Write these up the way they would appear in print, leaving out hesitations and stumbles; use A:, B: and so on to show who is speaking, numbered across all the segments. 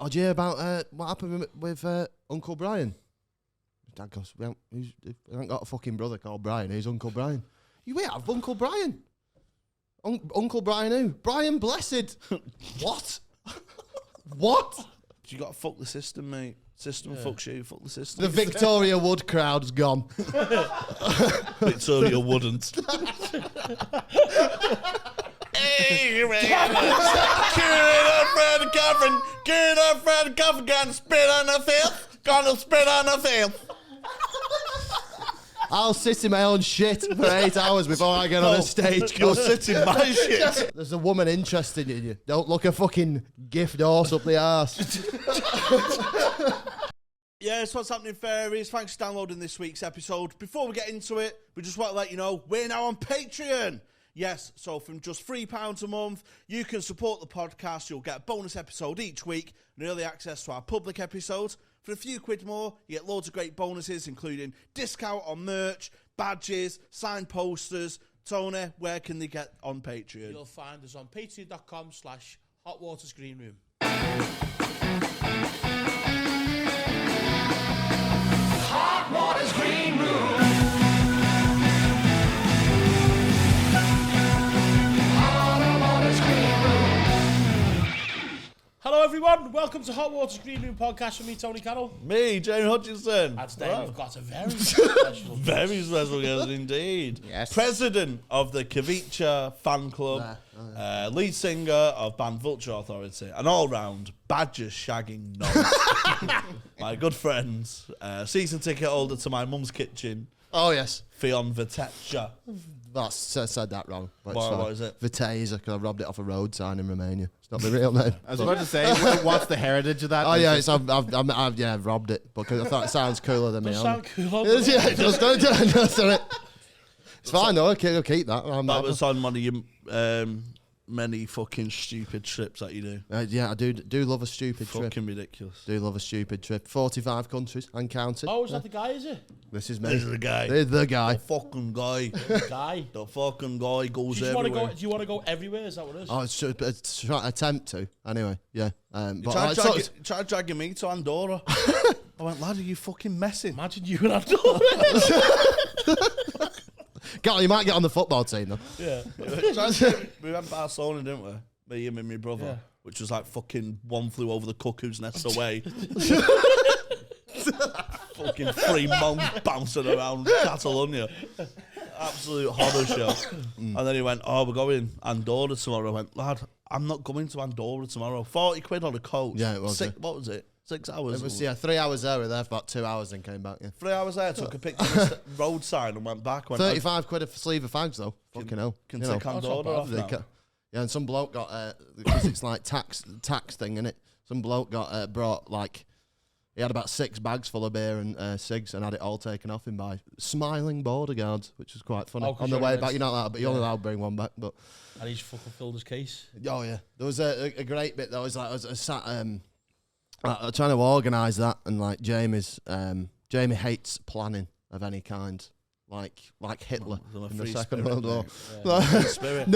A: Oh, do you hear about what happened with Uncle Brian? Dad goes, we haven't got a fucking brother called Brian. Who's Uncle Brian? You have Uncle Brian. Uncle Brian who? Brian Blessed. What? What?
B: You got to fuck the system, mate. System fucks you, fuck the system.
A: The Victoria Wood crowd's gone.
B: Victoria wouldn't. Hey, man. Get up, Fred Coffin. Get up, Fred Coffin. Gonna spit on the field. Gonna spit on the field.
A: I'll sit in my own shit for 8 hours before I get on a stage.
B: You'll sit in my shit.
A: There's a woman interested in you. Don't look a fucking gift horse up the arse.
B: Yes, what's happening, fairies? Thanks for downloading this week's episode. Before we get into it, we just want to let you know we're now on Patreon. Yes, so from just £3 a month, you can support the podcast. You'll get a bonus episode each week and early access to our public episodes. For a few quid more, you get loads of great bonuses, including discount on merch, badges, signed posters. Tony, where can they get on Patreon?
C: You'll find us on patreon.com/HotWatersGreenRoom.
D: Hot Water's Green Room. Hot Water's Green Room.
C: Hello everyone, welcome to Hot Water's Green Room podcast with me, Tony Carroll.
B: Me, Jamie Hutchinson.
C: And today we've got a very special
B: Very special guest indeed.
A: Yes.
B: President of the Kavicha fan club, lead singer of band Vulture Authority, an all-round badger shagging nonce. My good friends, season ticket holder to my mum's kitchen,
A: Oh, yes.
B: Fionn Viteza.
A: That's said that wrong. But
B: What is it?
A: Viteza, because I robbed it off a road sign in Romania. It's not the real name.
E: I was about to say, what's the heritage of that?
A: Oh, yeah, I've robbed it because I thought it sounds cooler than me.
C: Does sound cool.
A: Yeah, it does, don't it? It's fine, though. I'll keep that.
B: That was on one of your many fucking stupid trips that you do.
A: Yeah, I do love a stupid trip.
B: Fucking ridiculous.
A: Do love a stupid trip. 45 countries and counting.
C: Oh, is that the guy, is it?
A: This is me.
B: This is the guy.
A: This is the guy.
B: The fucking guy.
C: The guy.
B: The fucking guy goes
C: Do you
B: everywhere.
C: want to go everywhere? Is that what it is?
A: Oh, it's try attempt to. Anyway, yeah.
B: Tried dragging me to Andorra. I went, lad, are you fucking messing?
C: Imagine you and Andorra.
A: You might get on the football team, though.
C: Yeah.
B: We went Barcelona, didn't we? Me, him and my brother.
C: Yeah.
B: Which was like fucking one flew over the cuckoo's nest away. Fucking free monk bouncing around Catalonia. Absolute horror show. And then he went, oh, we're going Andorra tomorrow. I went, lad, I'm not going to Andorra tomorrow. 40 quid on a coach.
A: Yeah, it was.
B: What was it? 6 hours?
A: It was, 3 hours there. We were there for about 2 hours and came back. Yeah.
B: 3 hours there, took a picture of the road sign and went back. Went,
A: 35 quid a sleeve of fags, though. Fucking hell.
B: Can
A: You know.
B: take Andorra off now.
A: Yeah, and some bloke got, because it's like tax thing, innit? Some bloke got brought, like, he had about 6 bags full of beer and cigs and had it all taken off him by smiling border guards, which was quite funny. On the way back, you're not allowed, but you're only allowed to bring one back. But
C: And he's fucking filled his case.
A: oh, yeah. There was a great bit, though. I was sat, trying to organise that, and, like, Jamie hates planning of any kind. Like Hitler in the Second World War.
B: Spirit.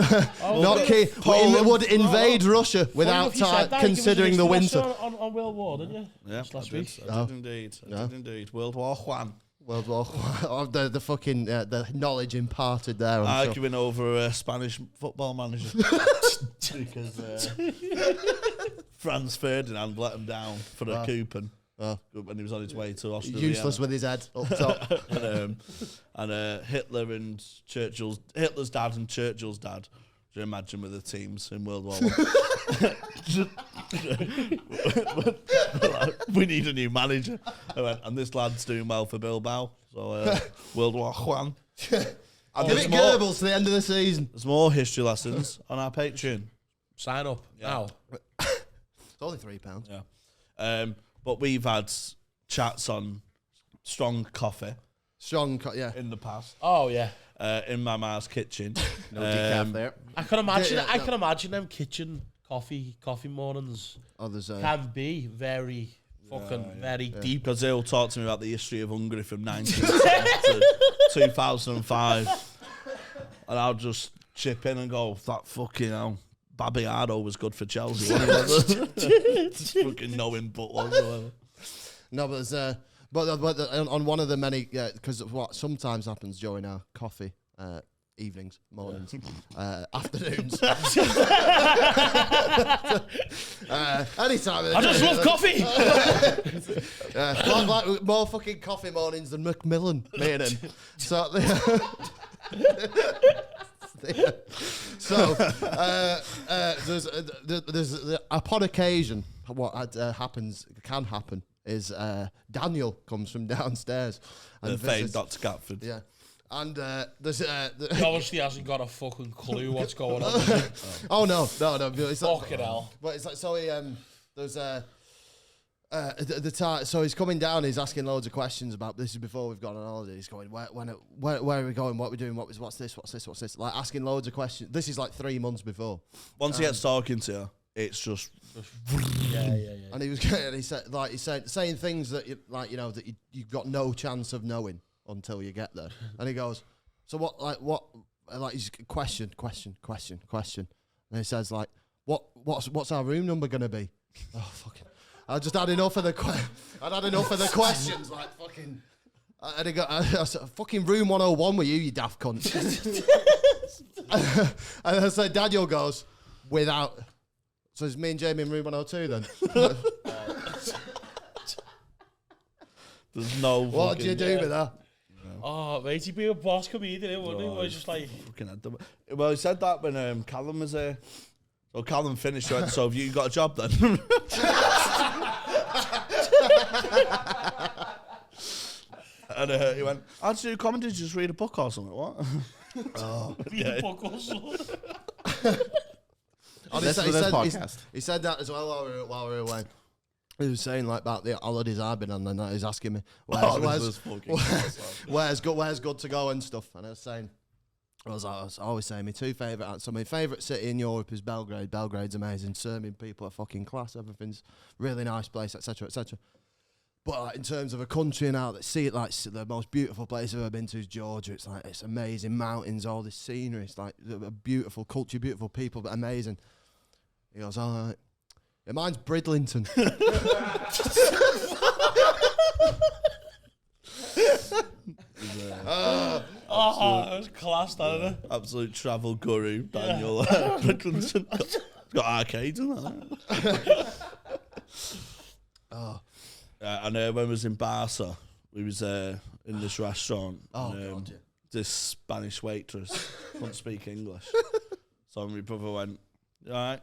A: Would invade Russia without considering the winter.
C: On World War, didn't you?
B: Yeah,
C: last
B: I
C: week.
B: did indeed. I did indeed. World War One.
A: World War. The fucking the knowledge imparted there.
B: Arguing over a Spanish football manager because Franz Ferdinand let him down for a coupon. When he was on his way to Australia.
A: Useless with his head up top.
B: and Hitler and Hitler's dad and Churchill's dad. Do you imagine with the teams in World War I? We need a new manager. I went, and this lad's doing well for Bilbao. So World War One.
A: Give it Goebbels to the end of the season.
B: There's more history lessons on our Patreon.
C: Sign up now.
A: It's only £3.
B: Yeah. But we've had chats on strong coffee.
A: Yeah.
B: In the past.
C: Oh yeah.
B: In my ma's kitchen.
E: No decaf there.
C: I can imagine.
A: Yeah,
C: I can imagine them kitchen coffee mornings
A: Oh, there's
C: can be very very deep.
B: Because they'll talk to me about the history of Hungary from 1910 to 2005. And I'll just chip in and go, that fucking hell. Babiardo was good for Chelsea. Just fucking no input whatsoever.
A: No, but there's but on one of the many, because what sometimes happens during our coffee evenings, mornings, afternoons. Anytime.
C: I just love coffee.
A: Like more fucking coffee mornings than Macmillan, me and him. So, there's upon occasion what can happen is Daniel comes from downstairs and
B: famed Dr. Catford.
A: Yeah. And there's
C: He obviously hasn't got a fucking clue what's going on. Does he?
A: oh no. It's
C: Fucking hell.
A: But it's like so he there's the time. So he's coming down. He's asking loads of questions about this. Is before we've gone on holiday. He's going where are we going? What are we doing? What's this? Like asking loads of questions. This is like 3 months before.
B: Once he gets talking to you, it's just
C: Yeah.
A: And he said saying things that you've got no chance of knowing until you get there. And he goes, so what he's question. And he says like, what's our room number gonna be? Oh fucking! I just had enough of the questions. Like fucking. And he got I said, fucking room 101 with you daft cunt. And I said, Daniel goes without. So it's me and Jamie in room 102 then.
B: there's no.
A: What did you do with that?
C: Oh, mate, he'd be a boss comedian, wouldn't he? Where he's just like...
B: Well, he said that when Callum was here. So Callum finished, went, so have you got a job then? And he went, how'd you do comedy? Did you just read a book or something? What?
C: Read a book or something.
A: He said that as well while we were away. He was saying like about the holidays I've been on, and he's asking me where's good to go and stuff. And I was always saying my two favourite. So my favourite city in Europe is Belgrade. Belgrade's amazing. Serbian people are fucking class. Everything's really nice place, etc., etc. But like, in terms of a country and out, see it like the most beautiful place I've ever been to is Georgia. It's like it's amazing mountains, all this scenery. It's like a beautiful culture, beautiful people, but amazing. He goes, all right. Yeah, mine's Bridlington.
C: That was class, that, isn't it?
B: Absolute travel guru, Daniel. Bridlington. It's got arcades in that. And when we was in Barca, we was in this restaurant. And, this Spanish waitress couldn't speak English. So my brother went, you all right?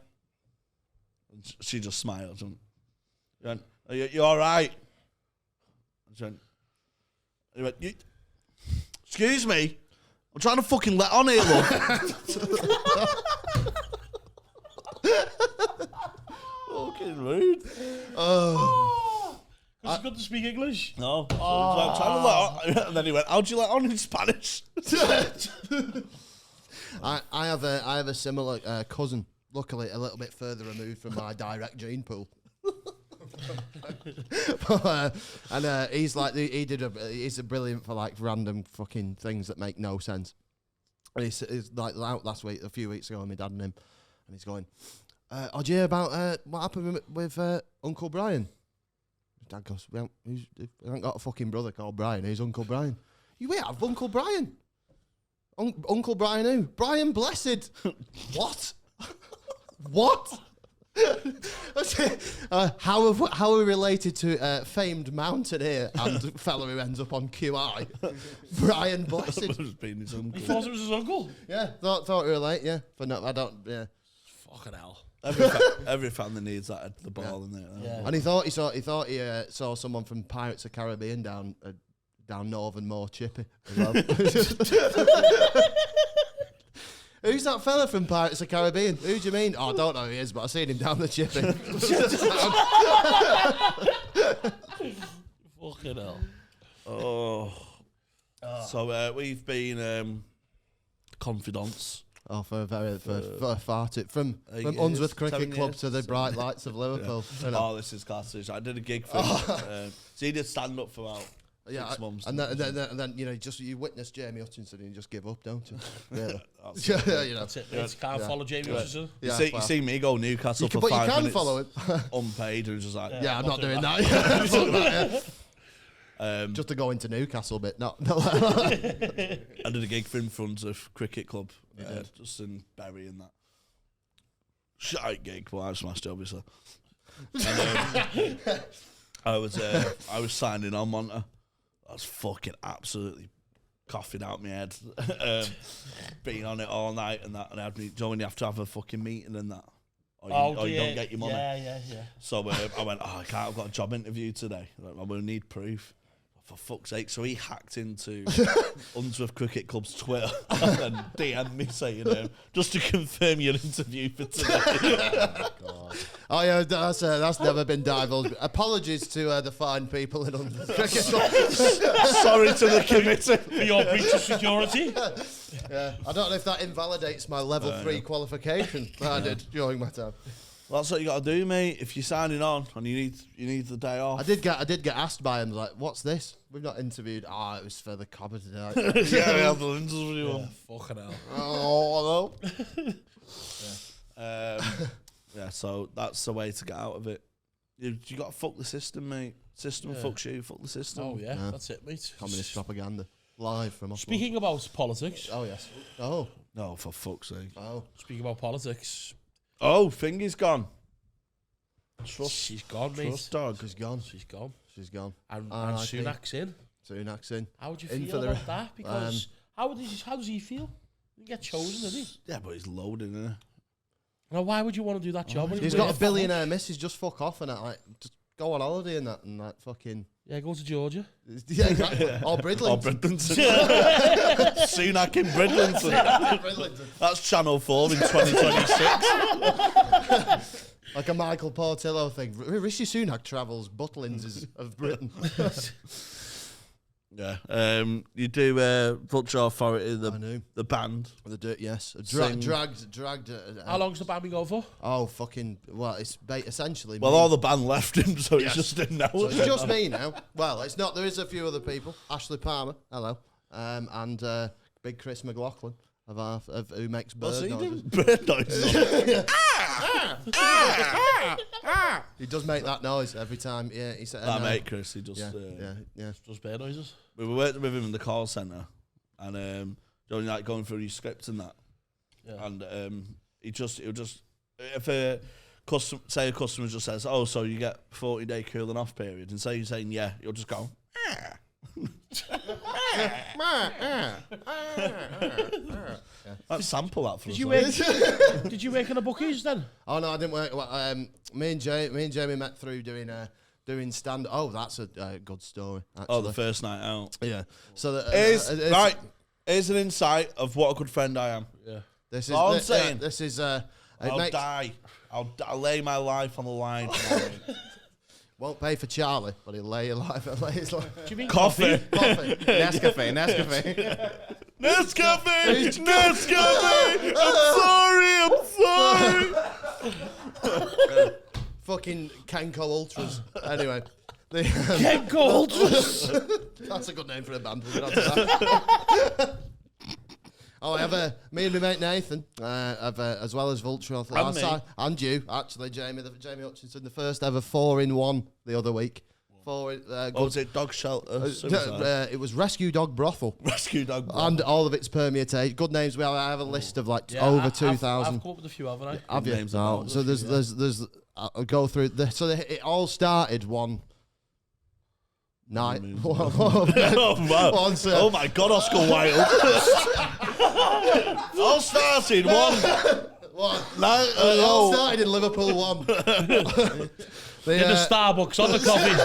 B: And she just smiled. And he went, are you all right? And he went, excuse me? I'm trying to fucking let on here, look. Fucking rude.
C: It's good to speak English.
B: No. So I'm trying to let on. And then he went, how'd you let on in Spanish?
A: I have a similar cousin, luckily a little bit further removed from my direct gene pool. And he's like he's brilliant for like random fucking things that make no sense. And he's like out last week, a few weeks ago, with my dad and him, and he's going, "Did you hear about what happened with Uncle Brian?" Dad goes, "We haven't got a fucking brother called Brian. Who's Uncle Brian?" You have Uncle Brian. Uncle Brian who? Brian Blessed. What? What? How are we related to famed mountaineer and fellow who ends up on QI? Brian Blessed.
C: He thought it was his uncle.
A: Yeah, thought we were late. Yeah, but no, I don't. Yeah,
C: Fucking hell.
B: Every family needs that at the ball, in there.
A: Yeah. And he thought he saw someone from Pirates of the Caribbean down Northern Moor Chippy. As well. Who's that fella from Pirates of the Caribbean? Who do you mean? Oh, I don't know who he is, but I've seen him down the Chippy.
C: Fucking hell.
B: So we've been confidants.
A: Oh, for far too from Unsworth Cricket Club to the bright lights of Liverpool.
B: Yeah. Oh, this is classic. I did a gig for him. So he did stand up for about
A: Yeah,
B: 6 months.
A: and then you know, you witness Jamie Hutchinson and you just give up, don't you? Really?
C: That's it, mate. Can't follow Jamie Hutchinson.
B: You see me go Newcastle for
A: but
B: 5
A: you can
B: minutes
A: follow him.
B: unpaid, and just like,
A: Yeah, I'm not doing that. Fuck that, yeah. Just to go into Newcastle bit, not
B: I did a gig for in front of Cricket Club, just in Bury and that. Shite gig, but I smashed it, obviously. And, I was signing on Monta. I was fucking absolutely coughing out my head, being on it all night and that. And I had me, when you have to have a fucking meeting and that, or you don't get your money.
C: Yeah.
B: So I went, I can't. I've got a job interview today. I'm gonna need proof. For fuck's sake. So he hacked into Unsworth Cricket Club's Twitter and DM'd me saying, just to confirm your interview for today.
A: Oh yeah, that's never been divulged. Apologies to the fine people in Unsworth Cricket Club.
B: Sorry to the committee
C: For your breach of security.
A: Yeah, I don't know if that invalidates my level 3 qualification that I did during my time.
B: Well, that's what you got to do, mate. If you're signing on and you need the day off.
A: I did get asked by him, like, what's this? We've not interviewed. Oh, it was for the copper today.
B: Yeah, we have the interview on.
C: Fucking hell.
A: Oh,
B: yeah, so that's the way to get out of it. You got to fuck the system, mate. System fucks you, fuck the system.
C: Oh, yeah, that's it, mate.
A: communist propaganda. Live from Oslo.
C: Speaking about politics.
A: Oh, yes. Oh.
B: No, for fuck's sake.
A: Oh.
C: Speaking about politics.
B: Oh, Fingy's gone.
C: She's gone, mate.
B: Trust dog.
A: She's gone.
C: She's gone.
A: She's gone.
C: And
A: R.I.P.
C: Sunak's in.
A: Sunak's in.
C: How would you
A: In
C: feel
A: for
C: about that? Because how does he feel? He didn't get chosen, did he?
B: Yeah, but he's loading, isn't he?
C: Now, why would you want to do that job? when
A: He's
C: you
A: got
C: work
A: a
C: that
A: billionaire missus. Just fuck off and that, like, just go on holiday and that, and like fucking.
C: much? Yeah, go to Georgia.
A: Yeah, exactly. Or Bridlington.
B: Oh, Bridlington. Sunak in Bridlington. That's Channel 4 in 2026.
A: Like a Michael Portillo thing. Rishi Sunak travels Butlins of Britain.
B: Yeah. You do Vulture Authority, the band.
A: Yes.
B: Sing.
A: Dragged.
C: How long's the band been going for?
A: Oh, fucking. Well, it's essentially.
B: Well,
A: me.
B: all the band left him, so
A: Yes.
B: he just didn't know.
A: So it's just me now. Well, it's not. There is a few other people. Ashley Palmer, hello, and Big Chris McLaughlin of who makes bird
B: What's he
A: noises.
B: doing? Bird noises.
A: He does make that noise every time. Yeah, he said.
B: That mate, Chris, he just...
A: Yeah.
C: Just bear noises.
B: We were working with him in the call centre, and like going through his script and that.
C: Yeah.
B: And he'll just if a customer just says, "Oh, so you get 40-day cooling off period," and say you're saying yeah, you'll just go. Let's sample that for us.
C: Did you work in the bookies then?
A: Oh no, I didn't work. Well, me and Jamie met through doing stand. Oh, that's a good story. Actually.
B: Oh, the first night out.
A: Yeah. So
B: Right. Here's an insight of what a good friend I am.
C: Yeah.
A: This is
B: all I'm saying.
A: This is.
B: I'll die. I'll lay my life on the line tomorrow.
A: Won't pay for Charlie, but he'll lay your life. Lay his life.
C: Do you mean
B: Coffee.
A: Coffee.
E: Nescafe.
B: Nescafe. I'm sorry.
A: Fucking Kenko Ultras. Anyway.
C: Kenko Ultras?
A: That's a good name for a band. We'll get on to that. Oh, I have me and my mate Nathan, as well as Vulture, and you, actually, Jamie Hutchinson, the first ever 4-in-1 the other week.
B: What was it? Dog shelter?
A: It was Rescue Dog Brothel.
B: Rescue Dog Brothel.
A: And all of its permutations. Good names. Well, I have a list of like over 2,000.
C: I've come up with a few, haven't I?
A: Have you?
B: Names
A: No. So there's I'll go through. It all started one night.
B: Oh, wow. Oh my God, Oscar Wilde. All started one.
A: Night. All started in Liverpool 1.
C: In the Starbucks on the
A: coffee.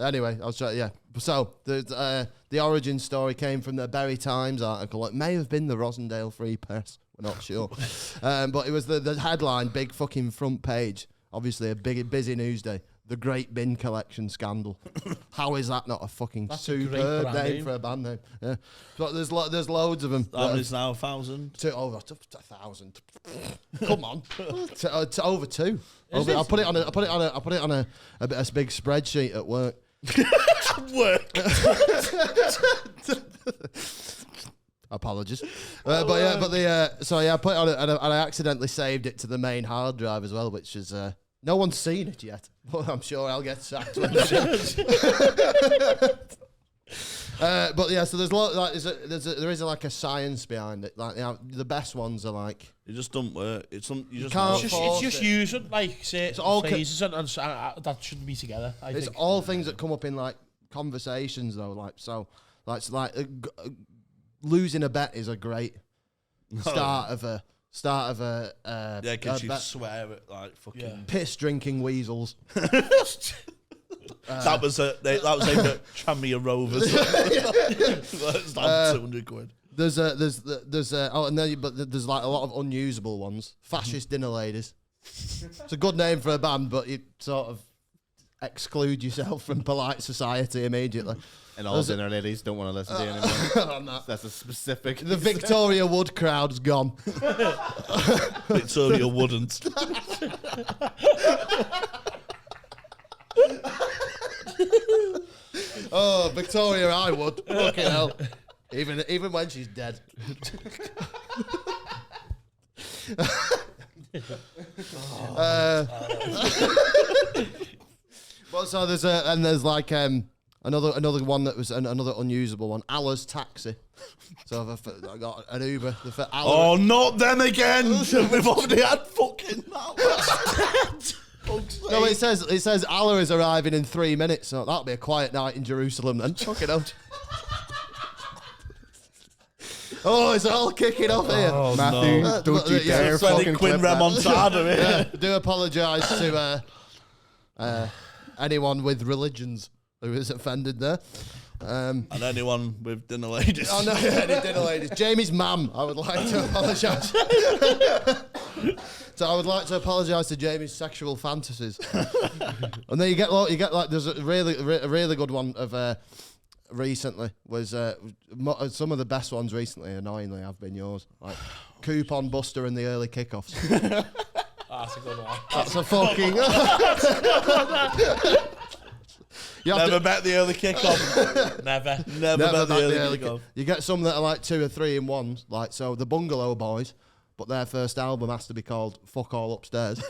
A: Anyway, I was trying. Yeah. So the origin story came from the Bury Times article. It may have been the Rosendale Free Press. We're not sure, but it was the headline, big fucking front page. Obviously, a big busy news day. The Great Bin Collection Scandal. How is that not a fucking
C: That's a great
A: superb
C: brand
A: name
C: name.
A: for a band name? Yeah. But there's loads of them.
B: How many is now? 1,000?
A: Over 1,000. Come on, to over 2.
C: Is
A: I
C: it?
A: put it on a big spreadsheet at work.
B: Work.
A: Apologies, but I put it on it and I accidentally saved it to the main hard drive as well, which is no one's seen it yet. But I'm sure I'll get sacked. When but yeah, so there's there is like a science behind it. Like the best ones are like
B: It just don't work. You just
A: can't
B: know.
C: It's just using like certain
A: all
C: phrases and that shouldn't be together. I
A: it's
C: think.
A: all things that come up in like conversations though. Losing a bet is a great start of a
B: Yeah, because you swear at like fucking.
C: Yeah.
A: piss drinking weasels.
B: That was aimed at Tranmere Rovers. That's like 200 quid.
A: There's like a lot of unusable ones. Fascist dinner ladies. It's a good name for a band, but you sort of exclude yourself from polite society immediately.
E: And all dinner ladies don't want to listen to you anymore. That's a specific.
A: The Victoria Wood crowd's gone.
B: Victoria wouldn't.
A: Oh, Victoria, I would. Fucking hell. Even when she's dead. Well, so there's like another one that was another unusable one. Allah's Taxi. So I got an Uber. For Allah.
B: Oh, not them again. We've already had fucking that.
A: No, it says Allah is arriving in 3 minutes. So that'll be a quiet night in Jerusalem then. Fucking hell. Oh, it's all kicking off here.
B: Oh,
E: Matthew,
B: no.
E: don't you dare fucking
B: Quinn
E: clip that.
B: Remontada
A: Yeah,
B: here.
A: do apologise to anyone with religions who is offended there.
B: And anyone with dinner ladies.
A: Oh no, any dinner ladies. Jamie's mum, I would like to apologise. So I would like to apologise to Jamie's sexual fantasies. And then you get like there's a really good one of recently was some of the best ones recently. Annoyingly, have been yours, like Coupon Buster and the early kickoffs.
C: That's a good one.
A: That's a fucking.
B: Never bet the early kickoff.
C: Never.
B: Never bet the early kickoff.
A: You get some that are like 2 or 3 in ones, like so the Bungalow Boys, but their first album has to be called "Fuck All Upstairs."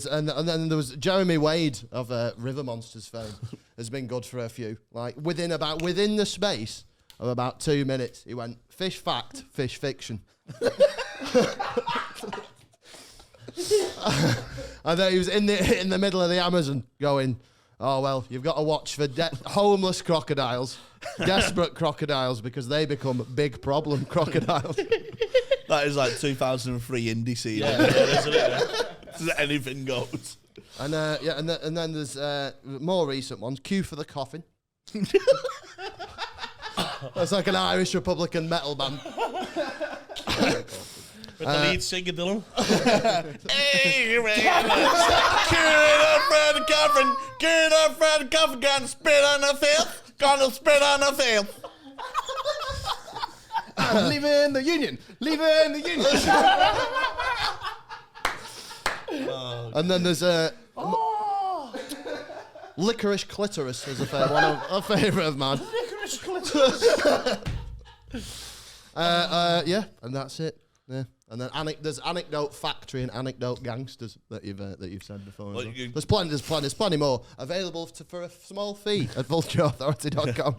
A: And then there was Jeremy Wade of River Monsters fame has been good for a few. Like within the space of about 2 minutes, he went fish fact, fish fiction. And then he was in the middle of the Amazon going, oh well, you've got to watch for homeless crocodiles, desperate crocodiles, because they become big problem crocodiles.
B: That is like 2003 indie scene.
C: Yeah, isn't it?
B: Anything goes.
A: And and then there's more recent ones. Q for the Coffin. That's like an Irish Republican metal band.
C: With the lead singer, Dylan.
B: Get up, Fred Coffin, gonna spit on the field. Gonna spit on the field.
E: Leaving the union. Leaving the union.
A: And then there's Licorice Clitoris is a favourite of mine.
C: Licorice clitoris.
A: Yeah, and that's it. Yeah, and then there's Anecdote Factory and Anecdote Gangsters that you've said before.
B: Well,
A: There's plenty more available for a small fee at vultureauthority.com.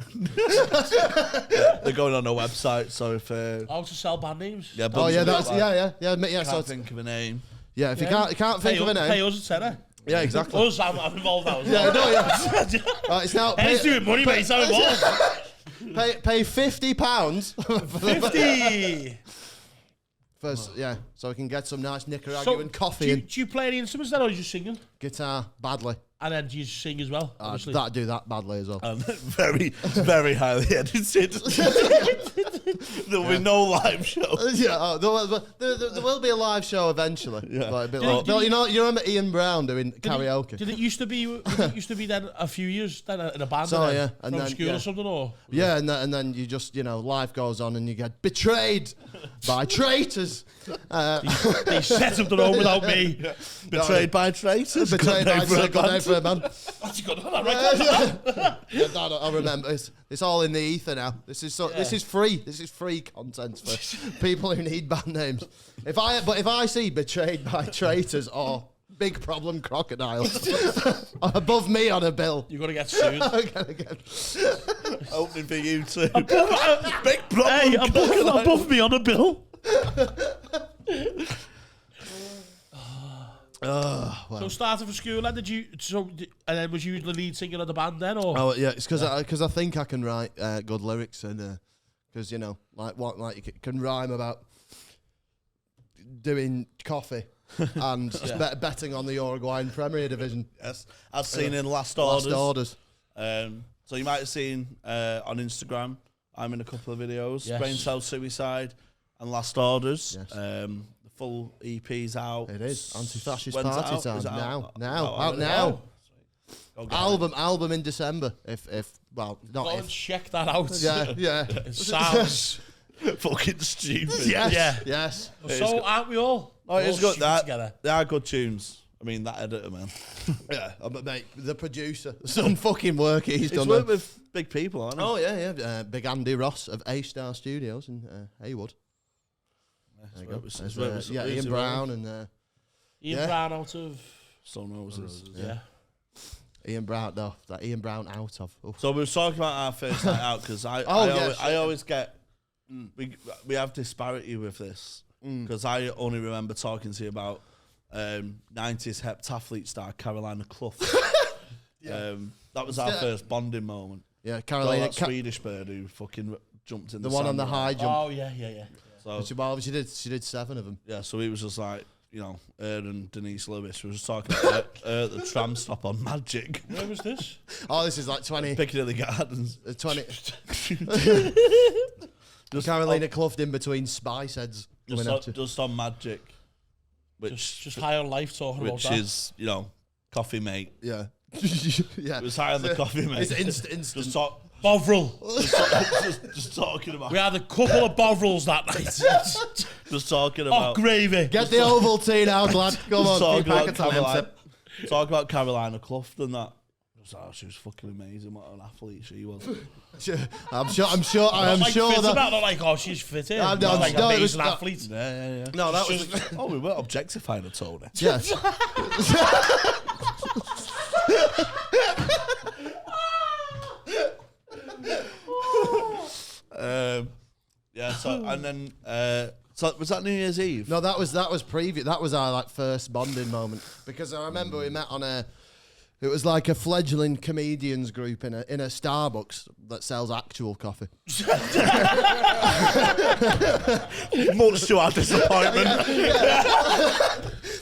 B: They're going on a website, so if
C: How to sell band names.
B: yeah,
A: Oh yeah, that's yeah.
B: Can't
A: So
B: think of a name.
A: yeah, if you can't think of a
C: Pay
A: name,
C: us a tenner.
A: yeah, exactly.
C: Us, I'm involved now.
A: Yeah, no, yeah. It's now
C: He's doing money, mate. I'm involved.
A: pay £50 for the
C: 50.
A: first. Yeah, so we can get some nice Nicaraguan coffee and
C: do you play any instruments then, or are you just singing?
A: guitar badly.
C: And then do you sing as well? Obviously.
A: That do that badly as well.
B: Very, very highly edited. There'll be no live show.
A: Yeah, there will be a live show eventually.
B: Yeah.
A: Like a bit like, you remember Ian Brown doing karaoke?
C: Did it used to be then a few years then in a band?
A: So,
C: then,
A: yeah, and
C: from
A: then,
C: school
A: yeah.
C: or something, or
A: Yeah, and then you just, life goes on and you get betrayed by traitors.
C: they set something on without me.
B: Yeah. Betrayed by traitors.
A: Betrayed by
B: Good name
A: traitors. For a man.
C: That's a good one. Right?
A: I remember. It's all in the ether now. This is free. This is free content for people who need band names. If I see Betrayed by Traitors or Big Problem Crocodiles above me on a bill,
C: You're gonna get sued.
B: Opening for you too. Big problem.
C: Hey, above me on a bill. So started from school, and and then was you the lead singer of the band then, or?
A: Oh yeah, it's because I think I can write good lyrics, and because you can rhyme about doing coffee and betting on the Uruguayan Premier Division.
B: Yes, I've seen in Last
A: Last
B: Orders.
A: Orders.
B: So you might have seen on Instagram. I'm in a couple of videos.
C: Yes.
B: Brain Cell Suicide and Last Orders.
A: Yes.
B: The full EP's out.
A: It is anti-fascist
B: When's it
A: party
B: out?
A: time
B: Is it
A: now.
B: out
A: Now.
B: Go get it.
A: Album in December.
C: Go
A: Not
C: and
A: if.
C: check that out.
A: Yeah.
C: It sounds.
B: Fucking stupid.
A: Yes.
C: Yeah.
A: Yes.
C: So aren't we all?
B: Oh, it's
C: all
B: good.
C: stupid together.
B: They are good tunes. I mean, that editor, man.
A: Yeah. But mate, the producer, some fucking work he's
B: He's
A: done.
B: worked with big people, hasn't he?
A: Oh yeah. Big Andy Ross of A-Star Studios in Haywood. There you go. There's, Ian Brown and
C: Ian Brown out of.
B: Stone Roses.
C: Yeah.
A: Ian Brown. No, that Ian Brown out of. Oof.
B: So we were talking about our first night out because I always get we have disparity with this because I only remember talking to you about 90s heptathlete star Carolina Clough. That was our first bonding moment.
A: Yeah, Carolina.
B: That Swedish bird who fucking jumped in
A: the one on the high jump.
C: Oh yeah.
B: So
A: She did 7 of them.
B: yeah, so he was just like, her and Denise Lewis. We were just talking about the tram stop on Magic.
C: Where was this?
A: Oh, this is like 20.
B: Piccadilly Gardens.
A: 20. Carolina Clough in between spice heads.
B: Just on Magic.
C: Just high on life talking about
B: Which
C: that.
B: is, coffee mate.
A: Yeah. Yeah.
B: It was high on the coffee mate.
A: It's instant.
B: Just talk.
C: Bovril.
B: Just talking about.
C: We had a couple of Bovrils that night.
B: Just talking
C: Oh,
B: about.
C: gravy.
A: Get the Ovaltine out, lad. Come on,
B: Talk
A: keep back
B: about
A: a time.
B: Carolina, talk about Carolina Clough and that. She was fucking amazing. What an athlete she was.
A: I'm sure
C: Fit
A: that.
C: about, not like, oh, she's fit.
A: No,
C: Like
A: no,
C: an
A: it was
C: amazing
A: not-
C: athlete.
B: Yeah.
A: No, that was.
B: Oh, we weren't objectifying her, Tony.
A: Yes.
B: Yeah. So and then. So was that New Year's Eve?
A: No, that was preview. That was our first bonding moment because I remember we met on a. It was like a fledgling comedians group in a Starbucks that sells actual coffee.
B: Much to our disappointment.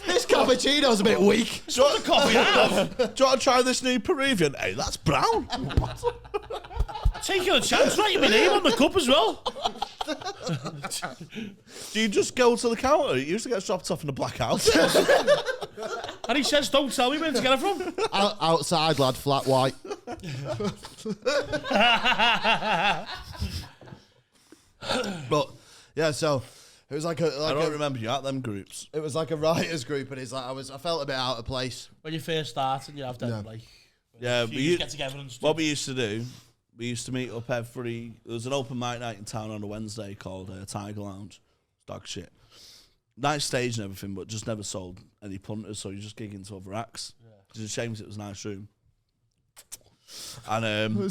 A: This cappuccino's a bit weak.
B: Do you want the coffee have? Do you want to try this new Peruvian? Hey, that's brown.
C: Taking a chance, writing my name on the cup as well.
B: Do you just go to the counter? It usually gets dropped off in a black house.
C: And he says, don't tell me where to get it from.
A: Outside, lad, flat white. But yeah, so it was like
B: I don't remember you at them groups.
A: It was like a writers group, and it's like I felt a bit out of place.
C: When you first start and you have them, like,
B: Yeah, but
C: you get together and stuff.
B: what we used to do, we used to meet up there was an open mic night in town on a Wednesday called Tiger Lounge. Dog shit. Nice stage and everything, but just never sold any punters, so you just gig into other acts. It's a shame 'cause it was a nice room. And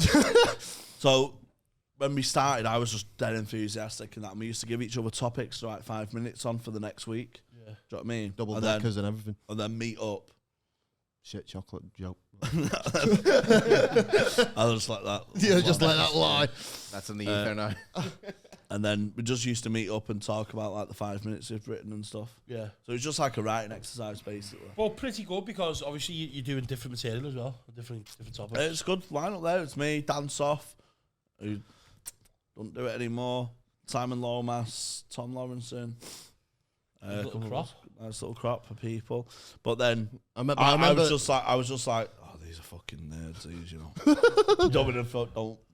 B: so when we started, I was just dead enthusiastic and that. And we used to give each other topics to write 5 minutes on for the next week. Yeah. Do you know what I mean?
A: Double deckers and everything.
B: And then meet up.
A: Shit chocolate joke.
B: I just like that.
A: Yeah, just let that lie.
E: That's in the ether now.
B: And then we just used to meet up and talk about like the 5 minutes we've written and stuff.
C: Yeah.
B: So it's just like a writing exercise basically.
C: Well, pretty good because obviously you're doing different material as well, different topics.
B: It's good lineup there. It's me, Dan Soff, who don't do it anymore. Simon Lomas, Tom Lawrenson.
C: Little crop.
B: Nice little crop for people. But then
A: I
B: was just like, oh, these are fucking nerds, these, you know. don't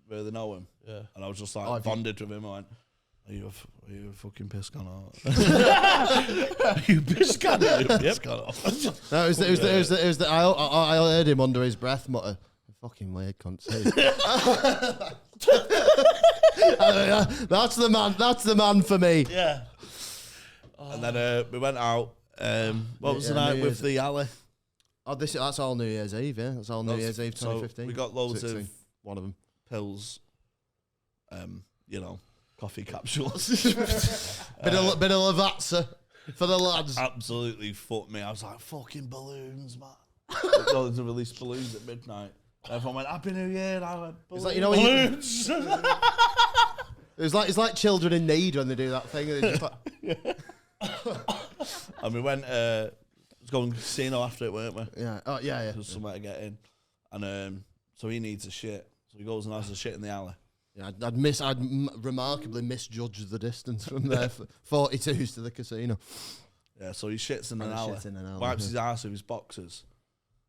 B: really know him.
C: Yeah.
B: And I was just like, bonded with him. I went, are you a fucking piss can?
C: Are you piss can?
A: No, it was the I heard him under his breath mutter, fucking weird cunt. That's the man for me.
C: Yeah.
B: And then we went out. What was the night with the alley?
A: Oh, that's all New Year's Eve, yeah. That's all New Year's Eve 2015.
B: So we got loads
A: 16,
B: of
A: one of them
B: pills, you know, coffee capsules.
A: bit of Lavazza for the lads.
B: Absolutely fucked me. I was like, fucking balloons, man. So to release balloons at midnight. Everyone went, Happy New Year. And I went, balloons.
A: It's like, you know, balloons. It's like children in need when they do that thing. Just like
B: and we went, let's go to casino after it, weren't we?
A: Yeah. Oh, yeah.
B: There's somewhere to get in. And so he needs a shit. So he goes and has a shit in the alley.
A: Yeah, I'd remarkably misjudged the distance from there, 42s to the casino.
B: Yeah, so he shits in an alley.
A: Alley.
B: Wipes his ass with his boxers.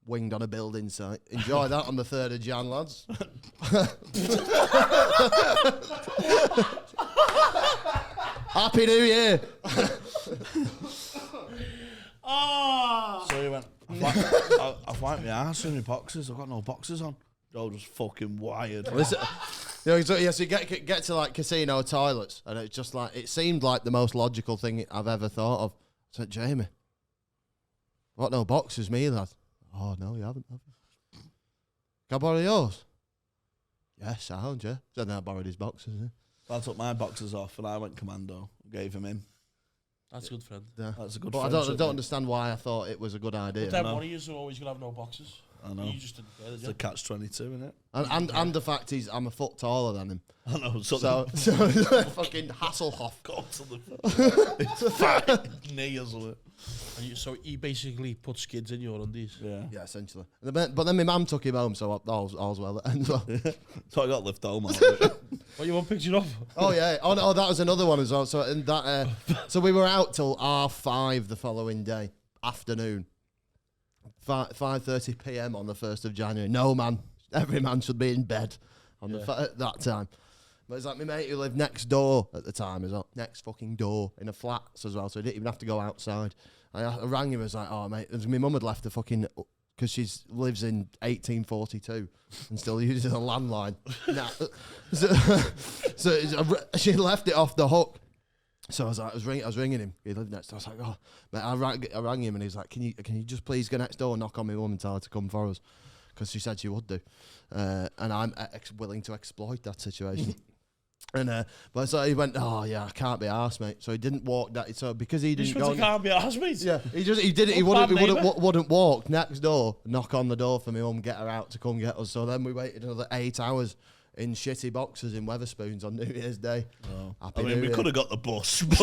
A: Winged on a building site. Enjoy that on the 3rd of Jan, lads. Happy New Year.
B: So he went, I've wiped my ass with my boxers. I've got no boxers on. Joe just fucking wired.
A: Listen, so you get to like casino toilets, and it's just like, it seemed like the most logical thing I've ever thought of. I said, Jamie, what, no boxers, me, lad? Oh, no, you haven't, have you? Can I borrow yours? Yes, sound, yeah. So then I borrowed his boxers, yeah.
B: I took my boxers off and I went commando. Gave him in.
C: That's a good friend.
A: Yeah.
B: That's a good
A: But I
B: friendship,
A: don't understand why I thought it was a good idea.
C: But then one of you are always going to have no boxes.
B: I know.
C: You just didn't care, did
B: It's
C: you?
B: a catch-22, isn't it?
A: And the fact is, I'm a foot taller than him.
B: I know. So
A: Fucking Hasselhoff.
B: go to the it's fat knee or something.
C: So he basically put skids in your undies.
B: Yeah.
A: Yeah, essentially. But then my mum took him home, so all's well.
B: So I got left home.
C: What you want picture of?
A: Oh yeah. Oh no, that was another one as well. So in that, so we were out till 5:30 the following day afternoon. 5:30 p.m. on the 1st of January. No man, every man should be in bed on at that time. But it's like my mate who lived next door at the time as well. Next fucking door in a flats as well, so he didn't even have to go outside. I rang him. I was like, "Oh mate," my mum had left the fucking, because she lives in 1842 and still uses a landline. So she left it off the hook. So I was ringing him. He lived next door. I was like, "Oh, mate," I rang him and he was like, "Can you just please go next door and knock on my mum and tell her to come for us?" Because she said she would do, and I'm willing to exploit that situation. And but so he went, "Oh yeah, I can't be arsed, mate." So he didn't walk that. So because he didn't go,
C: can't be arsed, mate.
A: Yeah, he wouldn't walk next door, knock on the door for me mum, get her out to come get us. So then we waited another 8 hours in shitty boxes in Wetherspoons on New Year's Day.
B: Oh. We could have got the bus, but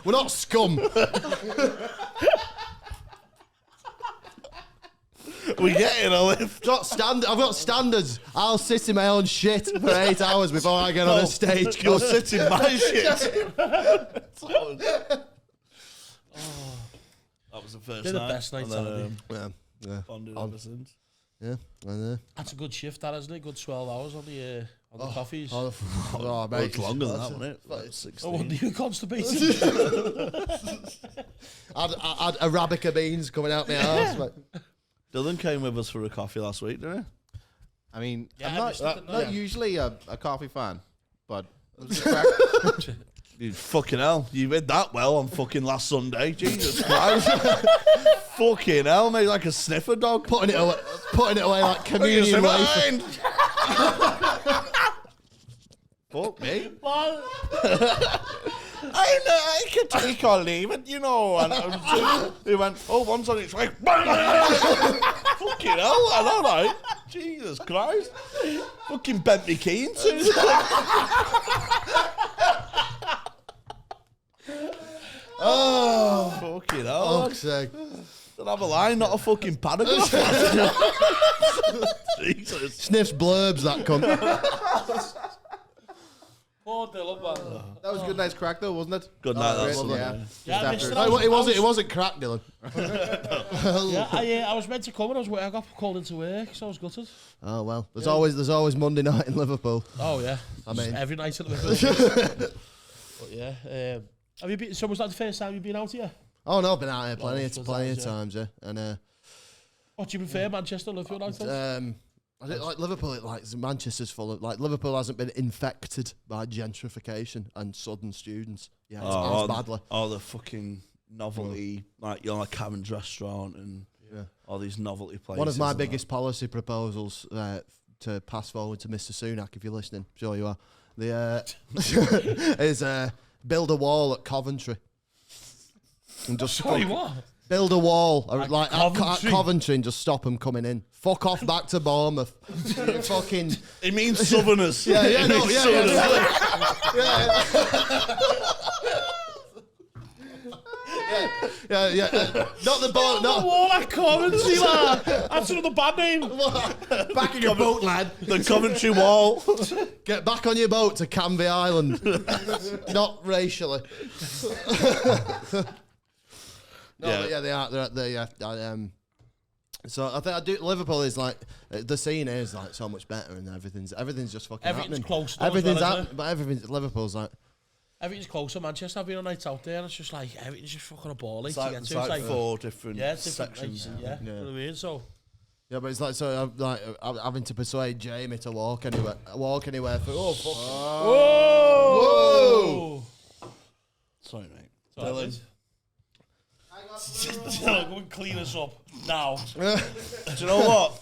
A: we're not scum.
B: we get in a lift.
A: I've got standards. I'll sit in my own shit for 8 hours before I get on a stage.
B: You'll sit in my shit. That was the first
C: They're
B: night.
C: the best nights
A: Yeah.
B: Bonded ever since.
A: Yeah.
C: That's a good shift, that, isn't it? Good 12 hours on the coffees.
A: Oh,
B: Mate, it's longer than that, wasn't it? Like 16.
C: I wonder you constipated.
A: I'd Arabica beans coming out my arse, mate.
B: Dylan came with us for a coffee last week, didn't he?
E: I mean,
C: Yeah,
E: I'm
C: I missed it,
E: not
C: yeah.
E: usually a coffee fan, but
B: Dude, fucking hell. You did that well on fucking last Sunday. Jesus Christ. Fucking hell, mate. Like a sniffer dog.
A: Putting it away like communion wafer.
B: Fuck me.
E: I can take or leave it, you know. And
B: He went, oh, one's on its way. Fucking hell, I know, right? Jesus Christ. Fucking bent me key into. Oh, fucking hell.
A: Fuck's sake.
B: Don't have a line, not a fucking paragraph. Jesus.
A: Sniffs blurbs, that cunt.
C: Poor Dylan, man.
E: That was a good night's crack, though, wasn't it?
B: Good night,
E: Great,
B: that's
E: yeah.
C: Yeah, I missed
E: after-
C: it.
A: It wasn't crack, Dylan.
C: Yeah, I was meant to come and I got called into work, so I was gutted.
A: Oh well, there's always Monday night in Liverpool.
C: Oh yeah,
A: I mean,
C: every night at Liverpool. But yeah, have you been? So was that the first time you've been out here?
A: oh no, I've been out here plenty
C: times,
A: of times, yeah. And
C: What do you prefer, Manchester, Liverpool, Liverpool?
A: I think like Liverpool, Manchester's full of Liverpool hasn't been infected by gentrification and sudden students. Yeah, it's as badly.
B: Oh, the fucking novelty, like Karen's restaurant and all these novelty places.
A: One of my biggest policy proposals to pass forward to Mr. Sunak, if you're listening, sure you are. Is build a wall at Coventry. And just
C: what?
A: build a wall
C: At
A: at Coventry and just stop them coming in. Fuck off back to Bournemouth. You fucking.
B: It means Southerners.
A: Yeah. Not the boat.
C: The wall at Coventry, lad. That's another bad name.
A: Back in your boat, lad.
B: The Coventry Wall.
A: Get back on your boat to Canvey Island. Not racially. They are. They're so I think I do. Liverpool is like the scene is like so much better, and everything's just fucking
C: Everything's
A: happening.
C: close.
A: Everything's
C: well,
A: out, but everything's Liverpool's like.
C: Everything's close to Manchester. I've been on nights out there, and it's just like everything's just fucking a ball.
B: It's
C: to
B: like,
C: get
B: it's
C: to.
B: like four different
C: it's different,
B: sections.
C: like, you know what I mean? So
A: Yeah, but it's like so I'm having to persuade Jamie to walk anywhere for fuck.
C: whoa.
B: Sorry, mate.
C: Dylan. Go and clean us up now.
B: Do you know what?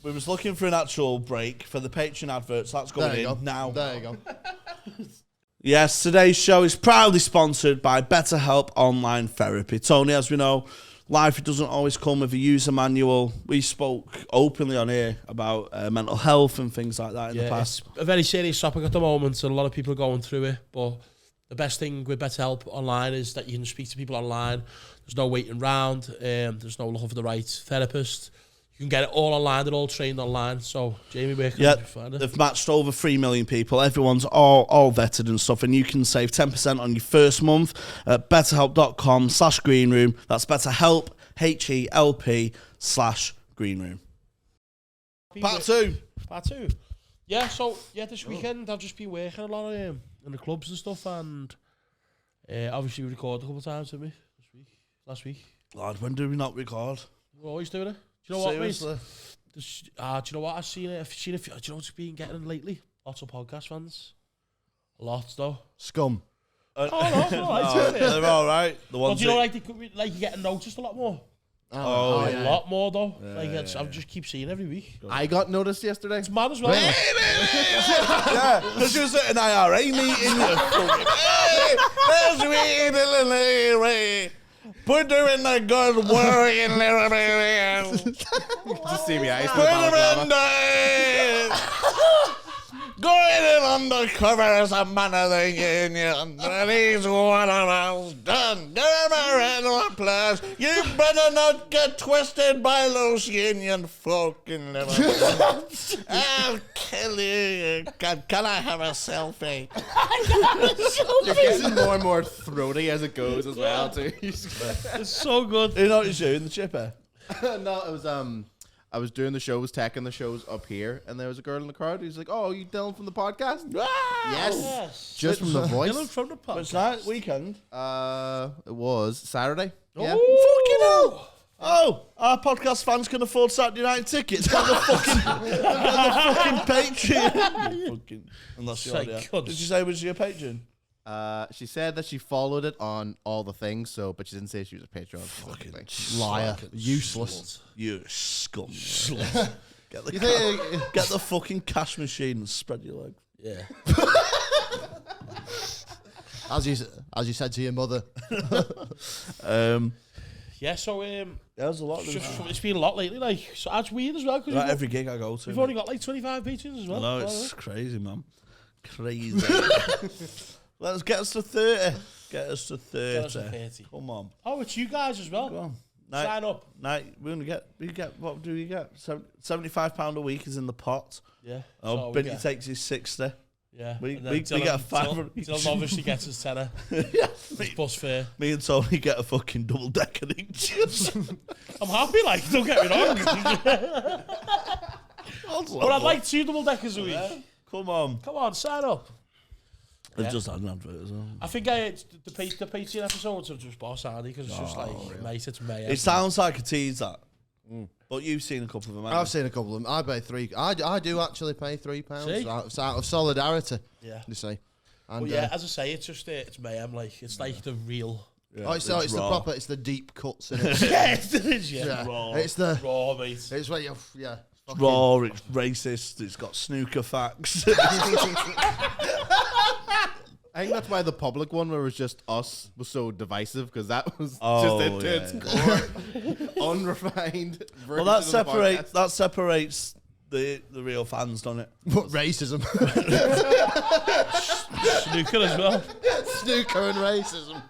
B: We was looking for an actual break for the Patreon adverts. That's going
A: There you
B: in
A: go.
B: now.
A: There you go.
B: Yes, today's show is proudly sponsored by BetterHelp Online Therapy. Tony, as we know, life doesn't always come with a user manual. We spoke openly on here about mental health and things like that in the past.
C: It's a very serious topic at the moment, and a lot of people are going through it. But the best thing with BetterHelp Online is that you can speak to people online. There's no waiting around. There's no looking for the right therapist. You can get it all online. They're all trained online. So, Jamie, where can you find it?
B: They've matched over 3 million people. Everyone's all vetted and stuff, and you can save 10% on your first month at betterhelp.com/greenroom. That's BetterHelp, HELP/greenroom. Part two.
C: Yeah, so, this weekend I've just been working a lot in the clubs and stuff, and obviously we recorded a couple of times, didn't we? Last week.
B: Lord, when do we not record?
C: We're always doing it. Do you know
B: Seriously?
C: what, mate? Do you know what? I've seen a few. Do you know what's been getting lately? Lots of podcast fans. Lots, though.
A: Scum.
C: Oh, no, it's all right.
B: They're all right. The
C: Well,
B: ones
C: do you know,
B: that-
C: like you're getting noticed a lot more?
B: Oh,
C: A lot more, though. I just keep seeing every week.
E: I got noticed yesterday.
C: It's mad as well.
B: yeah, because you was at an IRA meeting. Hey, there's me, Dylan. We're doing the good work in
E: Just see me, I used to
B: going in undercover as a man of the union. And he's one of us done. Give him a round of applause. You better not get twisted by those union fucking little. I'll kill you. Can I have a selfie?
E: You're getting more and more throaty as it goes as well, too.
C: It's so good.
B: You know what you're doing, the chipper?
E: No, it was I was doing the shows, teching the shows up here, and there was a girl in the crowd who's like, "Oh, you Dylan from the podcast?"
C: Yes.
E: Just from the voice.
C: Dylan from the
B: But it's
C: podcast.
B: night, weekend.
E: It was Saturday. Yeah.
B: Fucking hell. Oh, our podcast fans can afford Saturday night tickets. Get the fucking Patreon. Fucking, unless you're
C: Say
B: audio.
C: cunts.
B: Did you say it was your Patreon?
E: She said that she followed it on all the things, but she didn't say she was a Patreon. Fucking
A: Liar. Useless.
B: You scum. Get the fucking cash machine and spread your legs.
C: Yeah.
A: As you said to your mother.
C: Yeah, so
B: There's a lot of them.
C: it's been a lot lately. Like, so that's weird as well because
B: Like every gig I go to.
C: we've only got like 25 patrons as well.
B: No, it's crazy, man. Crazy. Let's get us to 30. Get us to 30.
C: Get us to 30.
B: Come on.
C: Oh, it's you guys as well.
B: Go on.
C: Sign up.
B: We get what do we get? £75 a week is in the pot.
C: Yeah.
B: Oh, Binty takes his 60.
C: Yeah.
B: We
C: And then
B: get a £5.
C: Dylan obviously gets his tenner. It's bus fare.
B: Me and Tony get a fucking double decker each.
C: I'm happy, like, don't get me wrong. But I'd like 2 double deckers a week.
B: Yeah. Come on.
C: Come on, sign up.
B: They've just had an advert as well.
C: I think the Patreon episodes of just boss Andy because it's just like, mate, it's mayhem.
B: It sounds like a tease, that. But you've seen a couple of them, haven't
A: I've seen a couple of them. I pay £3. I do actually pay £3 out of solidarity.
C: Yeah.
A: You see. And,
C: Well, yeah, as I say, it's just it's mayhem. Like, it's like the real.
B: you?
A: it's the
B: raw.
A: proper. It's the deep cuts in it.
C: Yeah, it is. Yeah.
A: Yeah.
B: Raw.
A: It's the.
C: Raw, mate.
A: It's where you. Yeah.
B: It's raw, it's racist, it's got snooker facts.
E: I think that's why the public one, where it was just us, was so divisive, because that was
B: Oh,
E: just it to its core, unrefined.
B: Well, that
E: version of the podcast.
B: separates the real fans, doesn't it?
A: What racism?
C: Snooker as well.
A: Snooker and racism.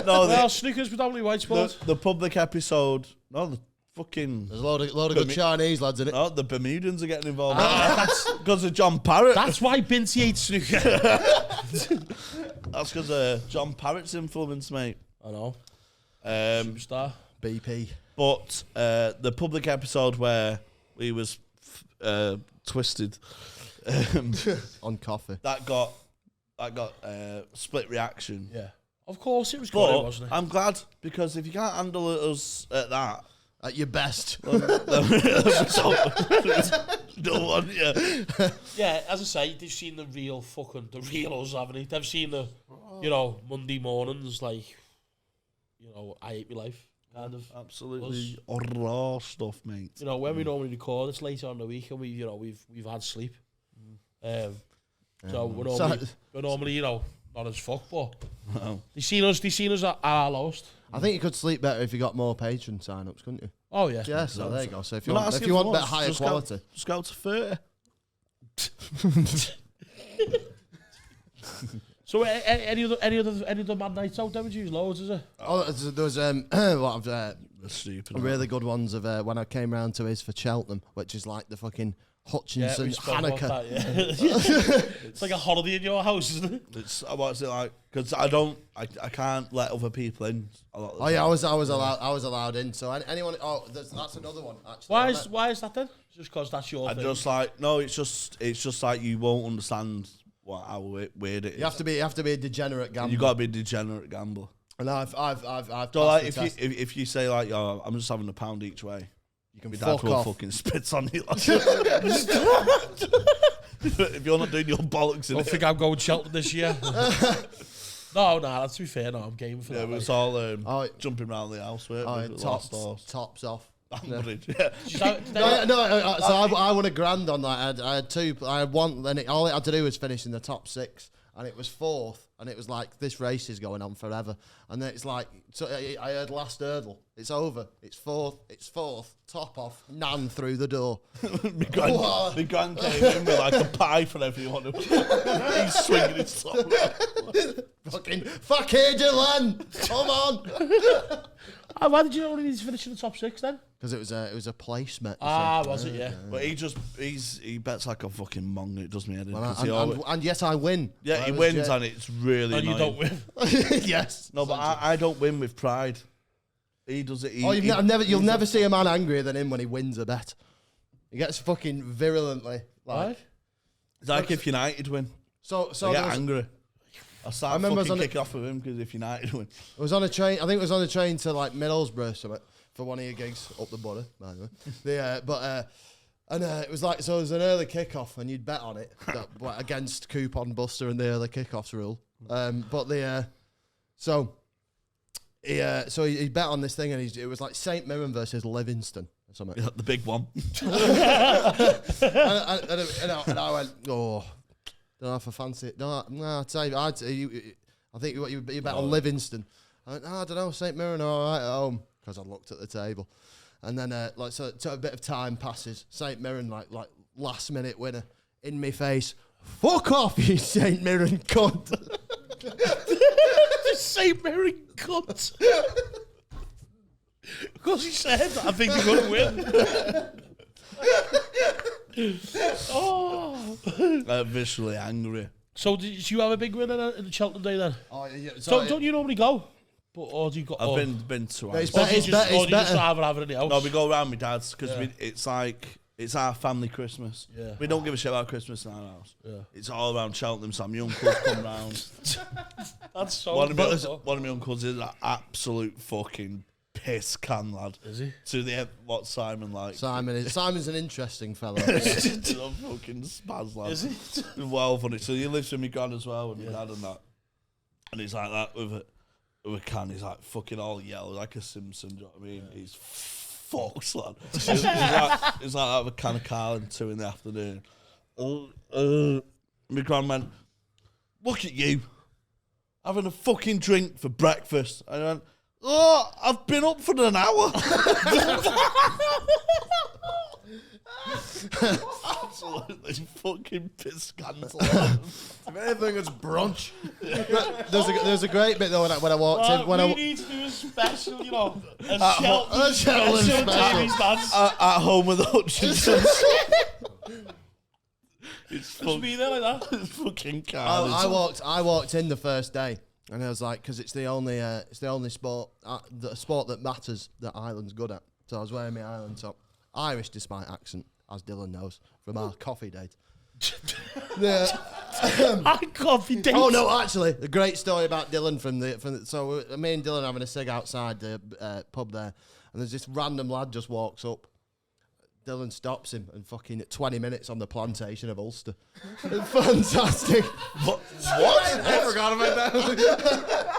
B: No,
C: Well, snooker's predominantly white sport.
B: the public episode. No, the fucking.
A: There's a lot of good Chinese lads in it.
B: No, the Bermudans are getting involved. Because of John Parrott.
C: That's why Binty hates snooker.
B: That's because of John Parrott's influence, mate.
C: I know.
B: Superstar.
A: BP.
B: But the public episode where we was twisted,
A: On coffee.
B: that got split reaction.
C: Yeah. Of course it was good,
B: But
C: wasn't it?
B: I'm glad, because if you can't handle us at that,
A: At your best.
B: no one, yeah.
C: Yeah, as I say, they've seen the real us, haven't they? They've seen the, Monday mornings, like, I hate my life, kind of.
B: Absolutely raw stuff, mate.
C: When we normally record, it's later on in the week, and we've had sleep. So we're normally, not as fuck, but
B: No.
C: they seen us at our lowest.
A: I think you could sleep better if you got more patron sign-ups, couldn't you?
C: Oh yeah.
A: Yeah, so there you go. So if you
B: We're not
A: want,
B: asking for
A: better
B: much,
A: higher quality.
B: Just go to 30.
C: So any other mad nights out there? Would you use loads? Is it?
A: Oh, there was a lot of
B: That's stupid.
A: really good ones of when I came round to his for Cheltenham, which is like the fucking Hutchinson
C: we spoke about
A: Hanukkah.
C: that, yeah. It's like a holiday in your house, isn't it?
B: It's what's it like? Because I can't let other people in. A lot of the
A: Oh yeah,
B: time.
A: I was allowed in. So anyone. Oh, that's another one actually.
C: Why is that then? Just because that's your
B: I
C: thing.
B: just like no. It's just like you won't understand how weird it is.
A: You have to be a degenerate gambler.
B: You got to be a degenerate gambler.
A: And I've
B: So like
A: passed the test.
B: if you say like, oh, I'm just having £1 each way,
A: You can
B: my
A: fuck
B: dad will
A: off.
B: fucking spits on you. If you're not doing your bollocks in
C: I
B: it.
C: think I'm going Cheltenham this year. No, let's be fair. No, I'm game for
B: Yeah,
C: that.
B: it was all
A: Oh,
B: jumping around the house with
A: tops off.
B: Yeah.
A: So I won $1,000 on that. I had two. I had one. Then all it had to do was finish in the top 6, and it was 4th. And it was like, this race is going on forever. And then it's like, so I heard last hurdle. It's over. It's 4th. Top off. Nan through the door.
B: My grand came in with like a pie for everyone. He's swinging his top.
A: Fuck here, Dylan. Come on.
C: Why did you only need to finish in the top 6 then?
A: Because it was a place, mate.
C: Was it? Yeah.
B: But he bets like a fucking monk. It does me head in.
A: And yes, I win.
B: Yeah, he wins and it's really
C: And you
B: annoying.
C: don't win.
A: Yes.
B: No, but I don't win with pride. He does it.
A: You'll never see a man angrier than him when he wins a bet. He gets fucking virulently.
C: Right?
B: It's like if United win.
A: So
B: I get
A: there was-
B: angry. I start
A: remember I was
B: fucking
A: on
B: kick off with him because if United win.
A: I was on a train. I think it was on a train to like Middlesbrough or something for one of your gigs up the border. By the way, it was like, so it was an early kickoff and you'd bet on it against Coupon Buster and the early kickoffs rule. So he bet on this thing and it was like St Mirren versus Livingston or something.
B: The big one.
A: and I went, oh. Don't know if I fancy it. No, I'd say I think you bet on Livingston. I went, I don't know, St Mirren all right at home. because I looked at the table. And then, so a bit of time passes. St. Mirren, like last minute winner in my face. Fuck off, you St. Mirren cunt.
C: St. Mirren cunt. Because he said that, I think you're going to win. Oh.
B: I'm visually angry.
C: So did you have a big win in the Cheltenham day then?
A: Oh, yeah.
C: So don't you normally go? Or do you go?
B: I've been twice.
A: It's
C: Or do you just have it in the house?
B: No, we go around my dad's because it's like it's our family Christmas.
C: Yeah.
B: We don't give a shit about Christmas in our house.
C: Yeah.
B: It's all around Cheltenham. So my uncles come round.
C: That's so
B: One of my uncles is an absolute fucking piss can lad.
C: Is he?
B: To the end, what Simon like?
A: Simon's an interesting fellow.
B: He's a fucking spaz lad.
C: Is he?
B: Well funny. So he lives with my gran as well, with my dad and that. And he's like that with a can. He's like fucking all yellow, like a Simpson. Do you know what I mean? He's fucked, lad. He's like that with a can of Carling 2 in the afternoon. My gran went, look at you, having a fucking drink for breakfast. And I went, oh, I've been up for an hour. Absolutely fucking piss cancel.
E: If anything, it's brunch.
A: There's a great bit though when I walked in.
C: We need to do a special, you know, a
A: Cheltenham
C: special.
B: At home with the Hutchinsons. It's
C: Just be there like that.
B: It's fucking carnage.
A: I walked in the first day, and I was like, because it's the only sport, the sport that matters that Ireland's good at. So I was wearing my Ireland top, Irish despite accent, as Dylan knows from our coffee date.
C: Coffee date.
A: Oh no, actually, the great story about Dylan from the so me and Dylan having a cig outside the pub there, and there's this random lad just walks up. Dylan stops him and fucking 20 minutes on the plantation of Ulster. Fantastic.
B: What?
A: I forgot about that.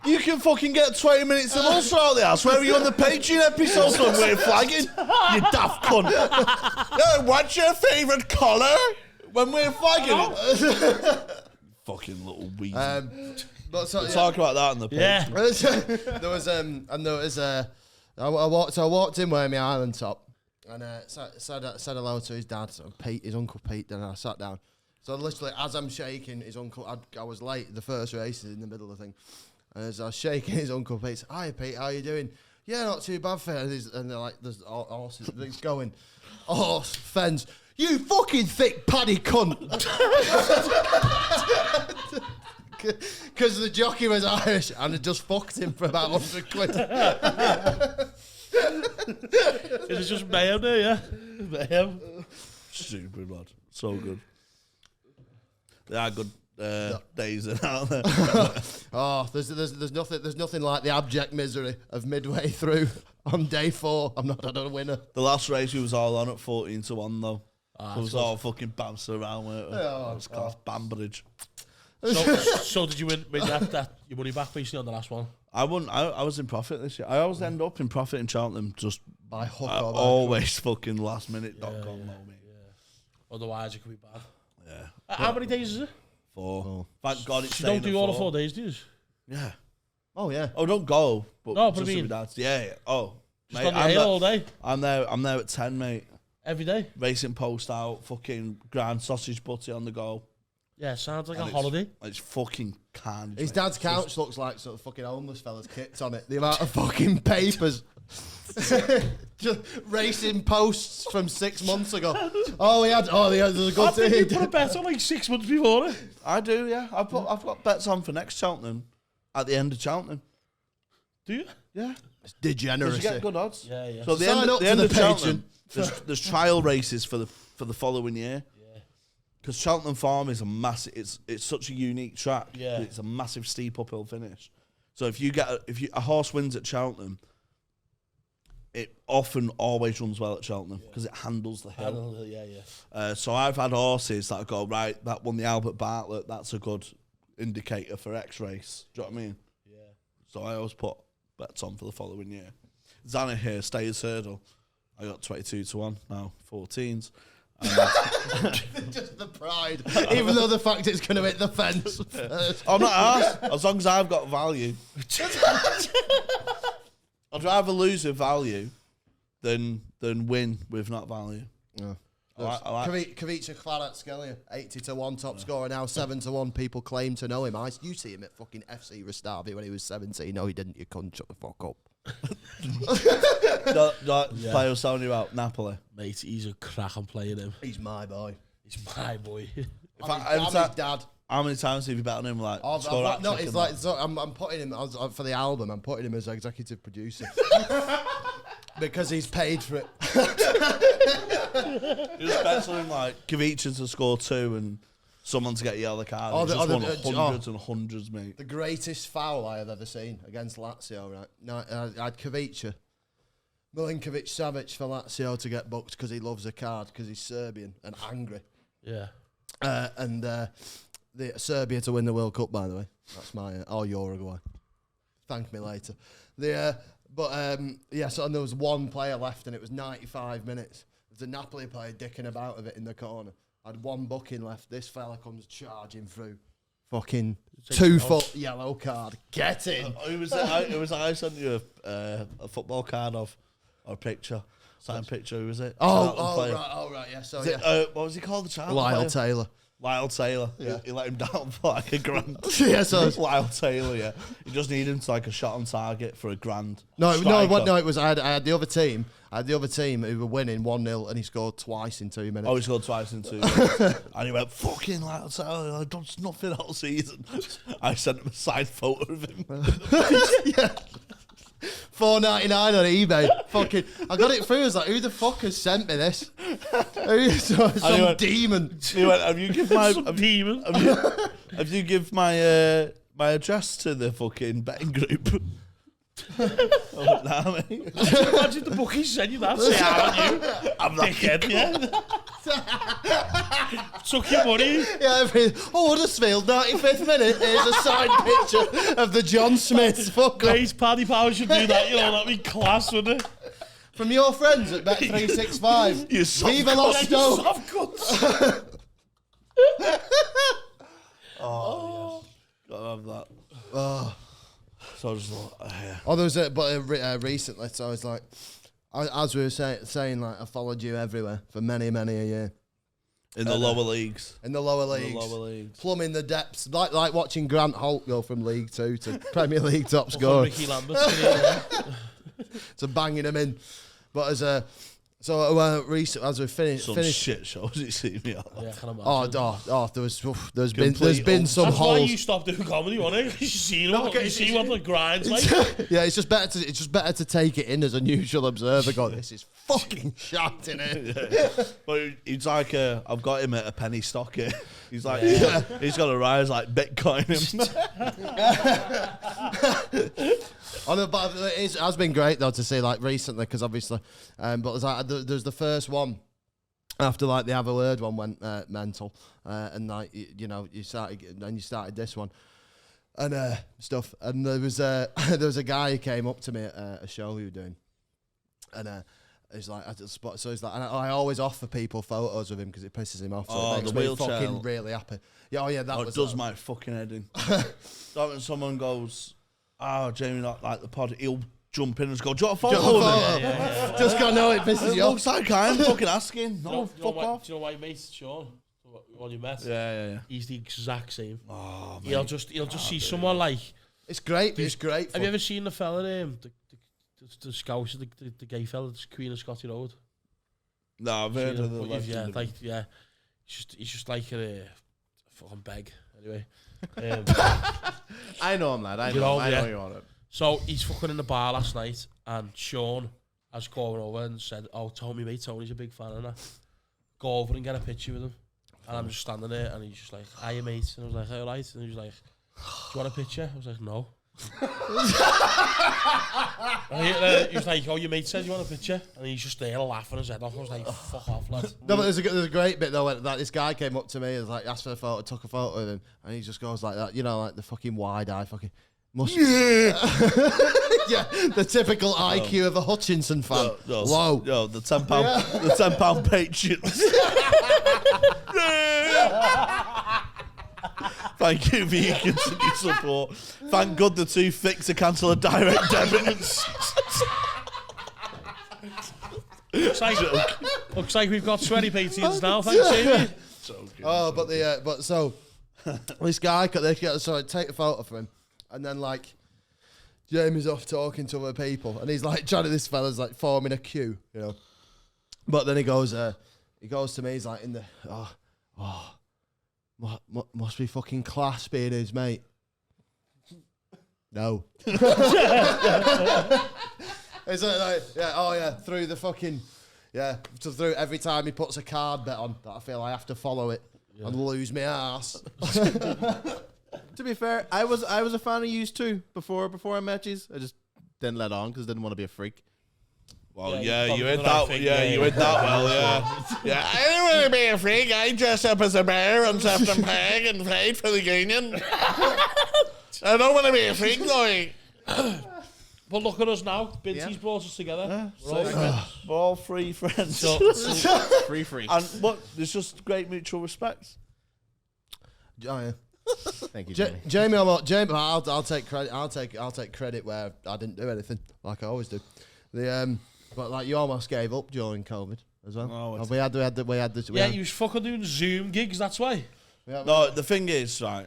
B: You can fucking get 20 minutes of Ulster out there. I swear you on the Patreon episode when we're flagging. You daft cunt. Yeah, what's your favourite colour when we're flagging it? Fucking little weasel.
A: But so,
B: We'll talk about that on the Patreon.
A: I walked in wearing my Ireland top. And said hello to his dad, so Pete, his uncle Pete. Then I sat down. So literally, as I'm shaking his uncle, I was late. The first race is in the middle of the thing. And as I was shaking his uncle Pete, hi Pete, how you doing? Yeah, not too bad, fair. And they're like, there's horses. He's going, horse fence. You fucking thick paddy cunt. Because the jockey was Irish and had just fucked him for about 100 quid.
C: Is it just mayhem there, yeah? Mayhem.
B: Stupid, lad. So good. They are good days, aren't they?
A: Oh, there's nothing like the abject misery of midway through on day 4. I'm not a winner.
B: The last race we was all on at 14-1 though. It was all fucking bouncing around, weren't we?
A: Oh,
B: It was class Bambridge.
C: So did you win that your money back basically on the last one?
B: I won. I was in profit this year. I always end up in profit in Cheltenham, just
A: By hook or by
B: always fucking lastminute.com.
C: Otherwise, it could be bad.
B: Yeah.
C: How many days is it?
B: 4. Thank God it's
C: You don't do
B: staying at
C: all the
B: 4.
C: 4 days, do you?
B: Yeah.
A: Oh yeah.
B: Oh, don't go. But
C: No, but
B: just
C: I mean-
B: to be dads. Yeah. Oh,
C: Just
B: mate,
C: on the hill all day,
B: I'm there at 10, mate.
C: every day.
B: Racing post out, fucking grand sausage butty on the go.
C: Yeah, sounds like
B: And
C: a holiday.
B: It's fucking carnage.
A: His
B: mate.
A: dad's couch looks like sort of fucking homeless fella's kits on it. The amount of fucking papers. Just racing posts from 6 months ago. There's a good
C: I think you
A: thing.
C: put a bet on like 6 months before it.
B: I do, yeah. I've got bets on for next Cheltenham at the end of Cheltenham.
C: Do you?
B: Yeah.
A: It's
B: Because you
A: degeneracy.
B: get good odds.
C: Yeah, yeah.
B: So the
A: Sign
B: end,
A: up
B: the
A: to
B: end
A: the
B: of
A: Patreon.
B: Cheltenham, there's trial races for the following year.
C: Yeah.
B: Because Cheltenham Farm is a massive. It's such a unique track.
C: Yeah.
B: It's a massive steep uphill finish. So if a horse wins at Cheltenham, it often always runs well at Cheltenham because it handles the hill.
C: Yeah.
B: So I've had horses that go, right, that won the Albert Bartlett. That's a good indicator for X race. Do you know what I mean?
C: Yeah.
B: So I always put bets on for the following year. Zanna here, Stayers Hurdle. I got 22-1 now, 14s.
A: Just the pride. Even though the fact it's going to hit the fence.
B: I'm not asked. As long as I've got value. I'd rather lose with value than win with not value.
A: Yeah.
B: I like
A: Kavica Kvaratskhelia, 80-1 top scorer now, 7-1. People claim to know him. You see him at fucking FC Rastavi when he was 17. No, he didn't. You couldn't shut the fuck up.
B: Player was telling you about Napoli.
C: Mate, he's a crack on playing him.
A: He's my boy.
C: He's my boy.
A: I'm his dad.
B: How many times have you bet on him? Like,
A: I'm putting him for the album. I'm putting him as executive producer because he's paid for it.
B: You just bet on him like Kavica to score 2 and someone to get a yellow card. He just won hundreds and hundreds, mate.
A: The greatest foul I have ever seen against Lazio. Right? No, I had Kavica, Milinkovic-Savic for Lazio to get booked because he loves a card because he's Serbian and angry.
C: Yeah.
A: The Serbia to win the World Cup, by the way. That's my Uruguay. Thank me later. So and there was one player left, and it was 95 minutes. There's a Napoli player dicking about of it in the corner. I had one booking left. This fella comes charging through. Fucking 2-foot yellow card. Get in.
B: It was I sent you a football card or a picture. Signed picture. Who was it?
A: Right. Yeah. So
B: what was he called? The child
A: Lyle
B: player?
A: Taylor.
B: Lyle Taylor.
A: Yeah.
B: He let him down for like $1,000.
A: Yeah, so
B: Lyle Taylor, yeah. He just needed him to like a shot on target for $1,000.
A: No, it was I had the other team. I had the other team who were winning 1-0 and he scored twice in 2 minutes.
B: Oh, he scored twice in 2 minutes. And he went, fucking Lyle Taylor, I've done nothing all season. I sent him a signed photo of him.
A: Yeah. $4.99 on eBay. Fucking, I got it through. I was like, "Who the fuck has sent me this? Some demon."
B: He went, "Have you give my demon? Have you give my my address to the fucking betting group?" Oh, nah, mate.
C: Imagine the bookies send you that. Say, aren't you?
B: I'm not
C: Dickhead, yeah. Took your money.
A: Yeah, Huddersfield, 95th minute. Here's a signed picture of the John Smiths. Fuck off.
C: Great, Paddy Power should do that. You know, that'd be class, wouldn't it?
A: From your friends at Bet365.
B: You soft
A: Viva Los Stoke.
C: Soft cuts.
B: Oh, yes. Gotta have that.
A: Oh.
B: So I was like, yeah.
A: Oh, there was recently, so I was like, as we were saying, like, I followed you everywhere for many, many a year.
B: In the lower leagues.
A: In the lower leagues. Plumbing the depths. Like watching Grant Holt go from League 2 to Premier League top scorer.
C: Ricky Lambert.
A: To banging him in. But as we finished...
B: shit shows you see me on.
C: Yeah, I can imagine.
A: There's been some
C: That's
A: holes.
C: why you stopped doing comedy, wasn't it? You see what the grind's like.
A: Yeah, it's just better to take it in as a neutral observer. Go, this is fucking shot in it.
B: Yeah. But he's like, I've got him at a penny stock here. He's like, he's got to rise like Bitcoin him.
A: But it has been great though to see like recently because obviously, but there's the first one after like the Have a Word one went mental, and like you started this one and stuff, and there was a guy who came up to me at a show we were doing, and he's like, so he's like, and I always offer people photos of him because it pisses him off. So it makes me fucking really happy. Yeah, that
B: does my fucking head in. So when someone goes, "Oh, Jamie, not like the pod," he'll jump in and go, "Do you want a photo of him?"
C: Yeah.
A: Just go, no, it pisses you off.
B: Looks like I'm fucking asking. No, fuck off.
C: Do you know why mate Sean? The one you met?
B: Yeah.
C: He's the exact same.
B: Oh,
C: He'll just see someone like.
A: It's great. It's great.
C: Have you ever seen the fella the Scouse, the gay fella, the Queen of Scotty Road?
B: No, I've heard of the
C: he's just like a fucking beg. Anyway,
E: I know him, lad. I know you on it.
C: So he's fucking in the bar last night, and Sean has gone over and said, "Oh, Tony's a big fan of that. Go over and get a picture with him." And I'm just standing there, and he's just like, "Hiya, mate." And I was like, "Hey, all right?" And he was like, "Do you want a picture?" I was like, "No." And he was like, "Oh, your mate said you want a picture," and he's just there laughing his head off. I was like, "Fuck off, lad."
A: No, but there's a great bit though when this guy came up to me and was like, asked for a photo, took a photo of him, and he just goes like that, like the fucking wide eye, fucking must. Yeah, the typical IQ of a Hutchinson fan. Low.
B: Yo, the £10, the £10 patrons. Thank you for your continued support. Thank God the 2 fixed to cancel a direct debit.
C: Looks like we've got 20 patrons now. Thanks, Jamie.
A: Oh, but so this guy, so I take a photo for him, and then like Jamie's off talking to other people, and he's like trying to, this fella's like forming a queue, you know. But then he goes to me, he's like in the must be fucking class being his mate. No. It's like through the fucking so through every time he puts a card bet on that I feel I have to follow it and lose my ass.
E: To be fair, I was a fan of yous too before I met yous. I just didn't let on because I didn't want to be a freak.
B: Well,
C: Yeah,
B: you
C: you
B: went
C: probably
B: that.
C: did the right thing.
B: You went that well. Yeah. I didn't want to be a freak. I dressed up as a bear on Septon Peg and played for the Union. I don't want to be a freak, though.
C: But look at us now. Binty's brought us together.
B: We're all free friends.
E: Free freaks.
B: And what? There's just great mutual respect.
A: Oh yeah.
E: Thank you, Jamie.
A: Jamie, I'll take credit. I'll take credit where I didn't do anything, like I always do. But like you almost gave up during COVID as well.
B: Oh,
A: we had this.
C: You was fucking doing Zoom gigs, that's why.
B: No, the thing is, right.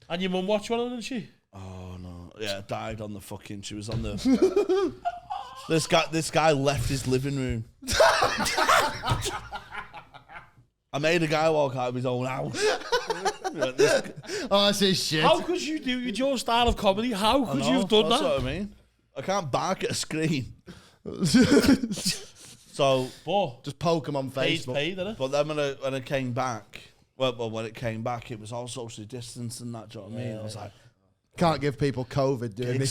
C: And your mum watched one of them, didn't she?
B: Oh no, yeah, died on the fucking. She was on the. This guy left his living room. I made a guy walk out of his own house.
A: Oh, that's his shit.
C: How could you do your style of comedy? How could you have done
B: That's
C: that?
B: what I mean. I can't bark at a screen. So,
C: But
A: Just poke him on
C: paid,
A: Facebook.
C: innit?
B: but then when I came back, when it came back, it was all socially distanced and that. Do you know what I mean? I was like,
A: Can't give people COVID doing this.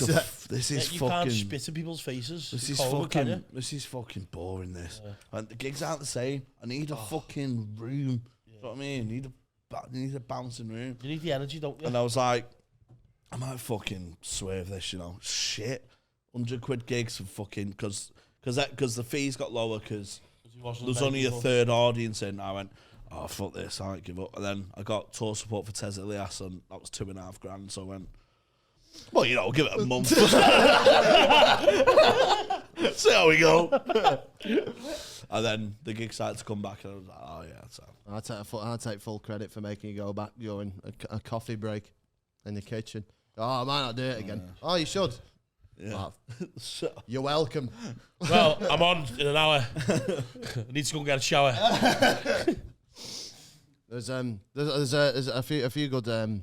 B: this is
C: You can't
B: fucking.
C: spit in people's faces.
B: This is
C: COVID, can you?
B: fucking. This is fucking boring. This and the gigs aren't the same. I need a fucking room. Do you know what I mean? You need a bouncing room.
C: You need the energy, don't you?
B: And I was like, I might fucking swerve this, you know. Shit. £100 gigs for fucking, because the fees got lower because there's only a third audience in. I went, oh, fuck this, I might give up. And then I got tour support for Viteza, and that was $2,500. So I went, well, you know, give it a month. See how we go. And then the gig started to come back, and I was like, oh, yeah, so.
A: I'll take full credit for making you go back during a coffee break in the kitchen. Oh, I might not do it again. Oh, you should.
B: Yeah.
A: Oh, you're welcome.
C: Well, I'm on in an hour. I need to go and get a shower.
A: There's a few good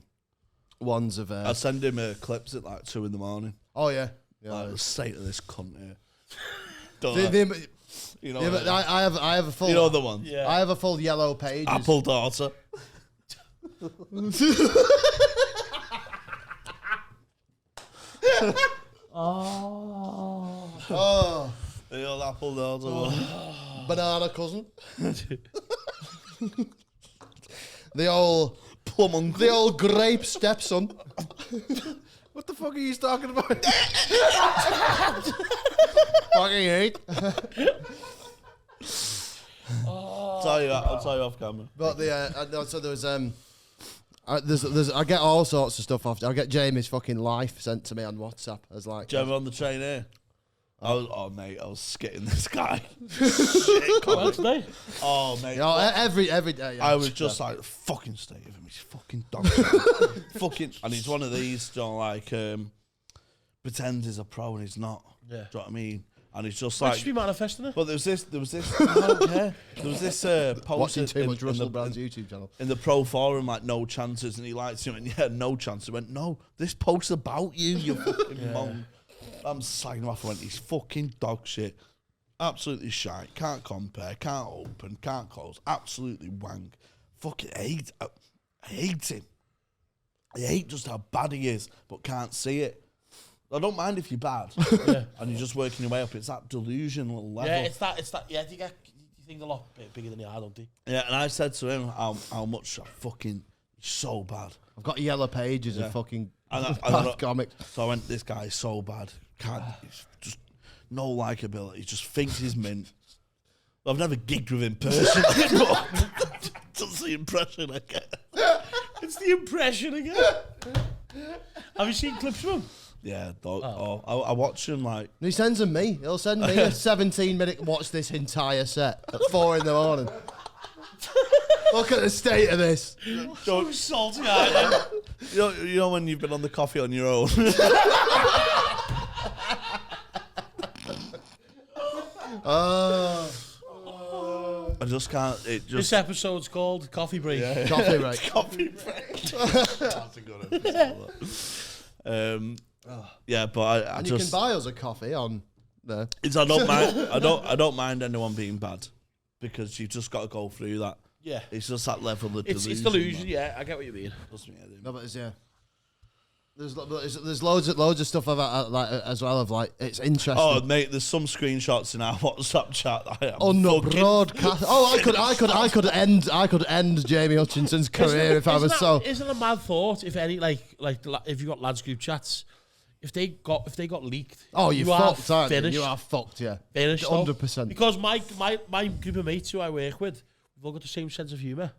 A: ones of.
B: I'll send him clips at like 2 a.m.
A: Oh yeah.
B: Like the state of this cunt here. You know,
A: I have a full.
B: you know the one.
C: Yeah.
A: I have a full yellow page.
B: Apple daughter.
A: Oh,
B: The old apple daughter one.
A: banana cousin. The old
B: Plum uncle.
A: the old grape stepson.
E: What the fuck are you talking about?
A: Fucking hate.
B: I'll tell you off camera.
A: But so there was there's I get all sorts of stuff off. I get Jamie's fucking life sent to me on WhatsApp as like.
B: Do you ever on the train here? Mate, I was skitting this guy.
C: Well, today.
B: Oh, mate.
A: You know, every day. Yeah,
B: I was just like, fucking stay with him. He's fucking dog. Fucking. And he's one of these, you know, like, pretends he's a pro and he's not.
C: Yeah.
B: Do you know what I mean? And he's just
C: Like,
B: like.
C: just be manifesting it.
B: But there was this. I don't care. There was this post
A: watching too much
B: in
A: Russell
B: the-
A: Brand's YouTube channel.
B: in the pro forum, like, no chances, and he likes him, and yeah, no chance. He went, no, this post's about you, you fucking mong. I'm signing off. I went, he's fucking dog shit. Absolutely shite. Can't compare, can't open, can't close. Absolutely wank. Fucking hate. I hate him. I hate just how bad he is, but can't see it. I don't mind if you're bad, and you're just working your way up. It's that delusional level.
C: Yeah, it's that. Yeah, you think a lot bigger than you are, don't you?
B: Yeah, and I said to him how much I fucking he's so bad.
A: I've got yellow pages
B: Yeah.
A: of fucking
B: And
A: bad comics.
B: So I went, this guy is so bad. He's just no likability. Just thinks he's mint. I've never gigged with him personally, but that's the impression I get.
C: It's the impression again. Have you seen clips from him?
B: Yeah, I watch him like.
A: He sends them me. He'll send me a 17-minute watch this entire set at 4 a.m. Look at the state of this.
C: So salty, aren't you?
B: You know when you've been on the coffee on your own. I just can't.
C: This episode's called Coffee Break.
B: Yeah.
A: Coffee break.
B: Coffee break. That's a good episode. Yeah, but I
A: And
B: just.
A: you can buy us a coffee on there.
B: I don't mind. I don't mind anyone being bad, because you've just got to go through that.
C: Yeah.
B: It's just that level of delusion.
C: It's delusion,
B: man.
C: yeah. I get what you mean.
B: Trust me, I do.
A: No, but it's, yeah. There's loads of stuff about like as well of like it's interesting.
B: Oh mate, there's some screenshots in our WhatsApp chat that I am
A: On the
B: fucking-
A: broadcast. Oh, I could end Jamie Hutchinson's career if I was so.
C: Isn't a mad thought if any if you got lads group chats, if they got leaked?
A: Oh, you're
C: you are
A: fucked, aren't you?
C: finished.
A: You are fucked, yeah.
C: Finished,
A: 100%.
C: Because my group of mates who I work with, we've all got the same sense of humour.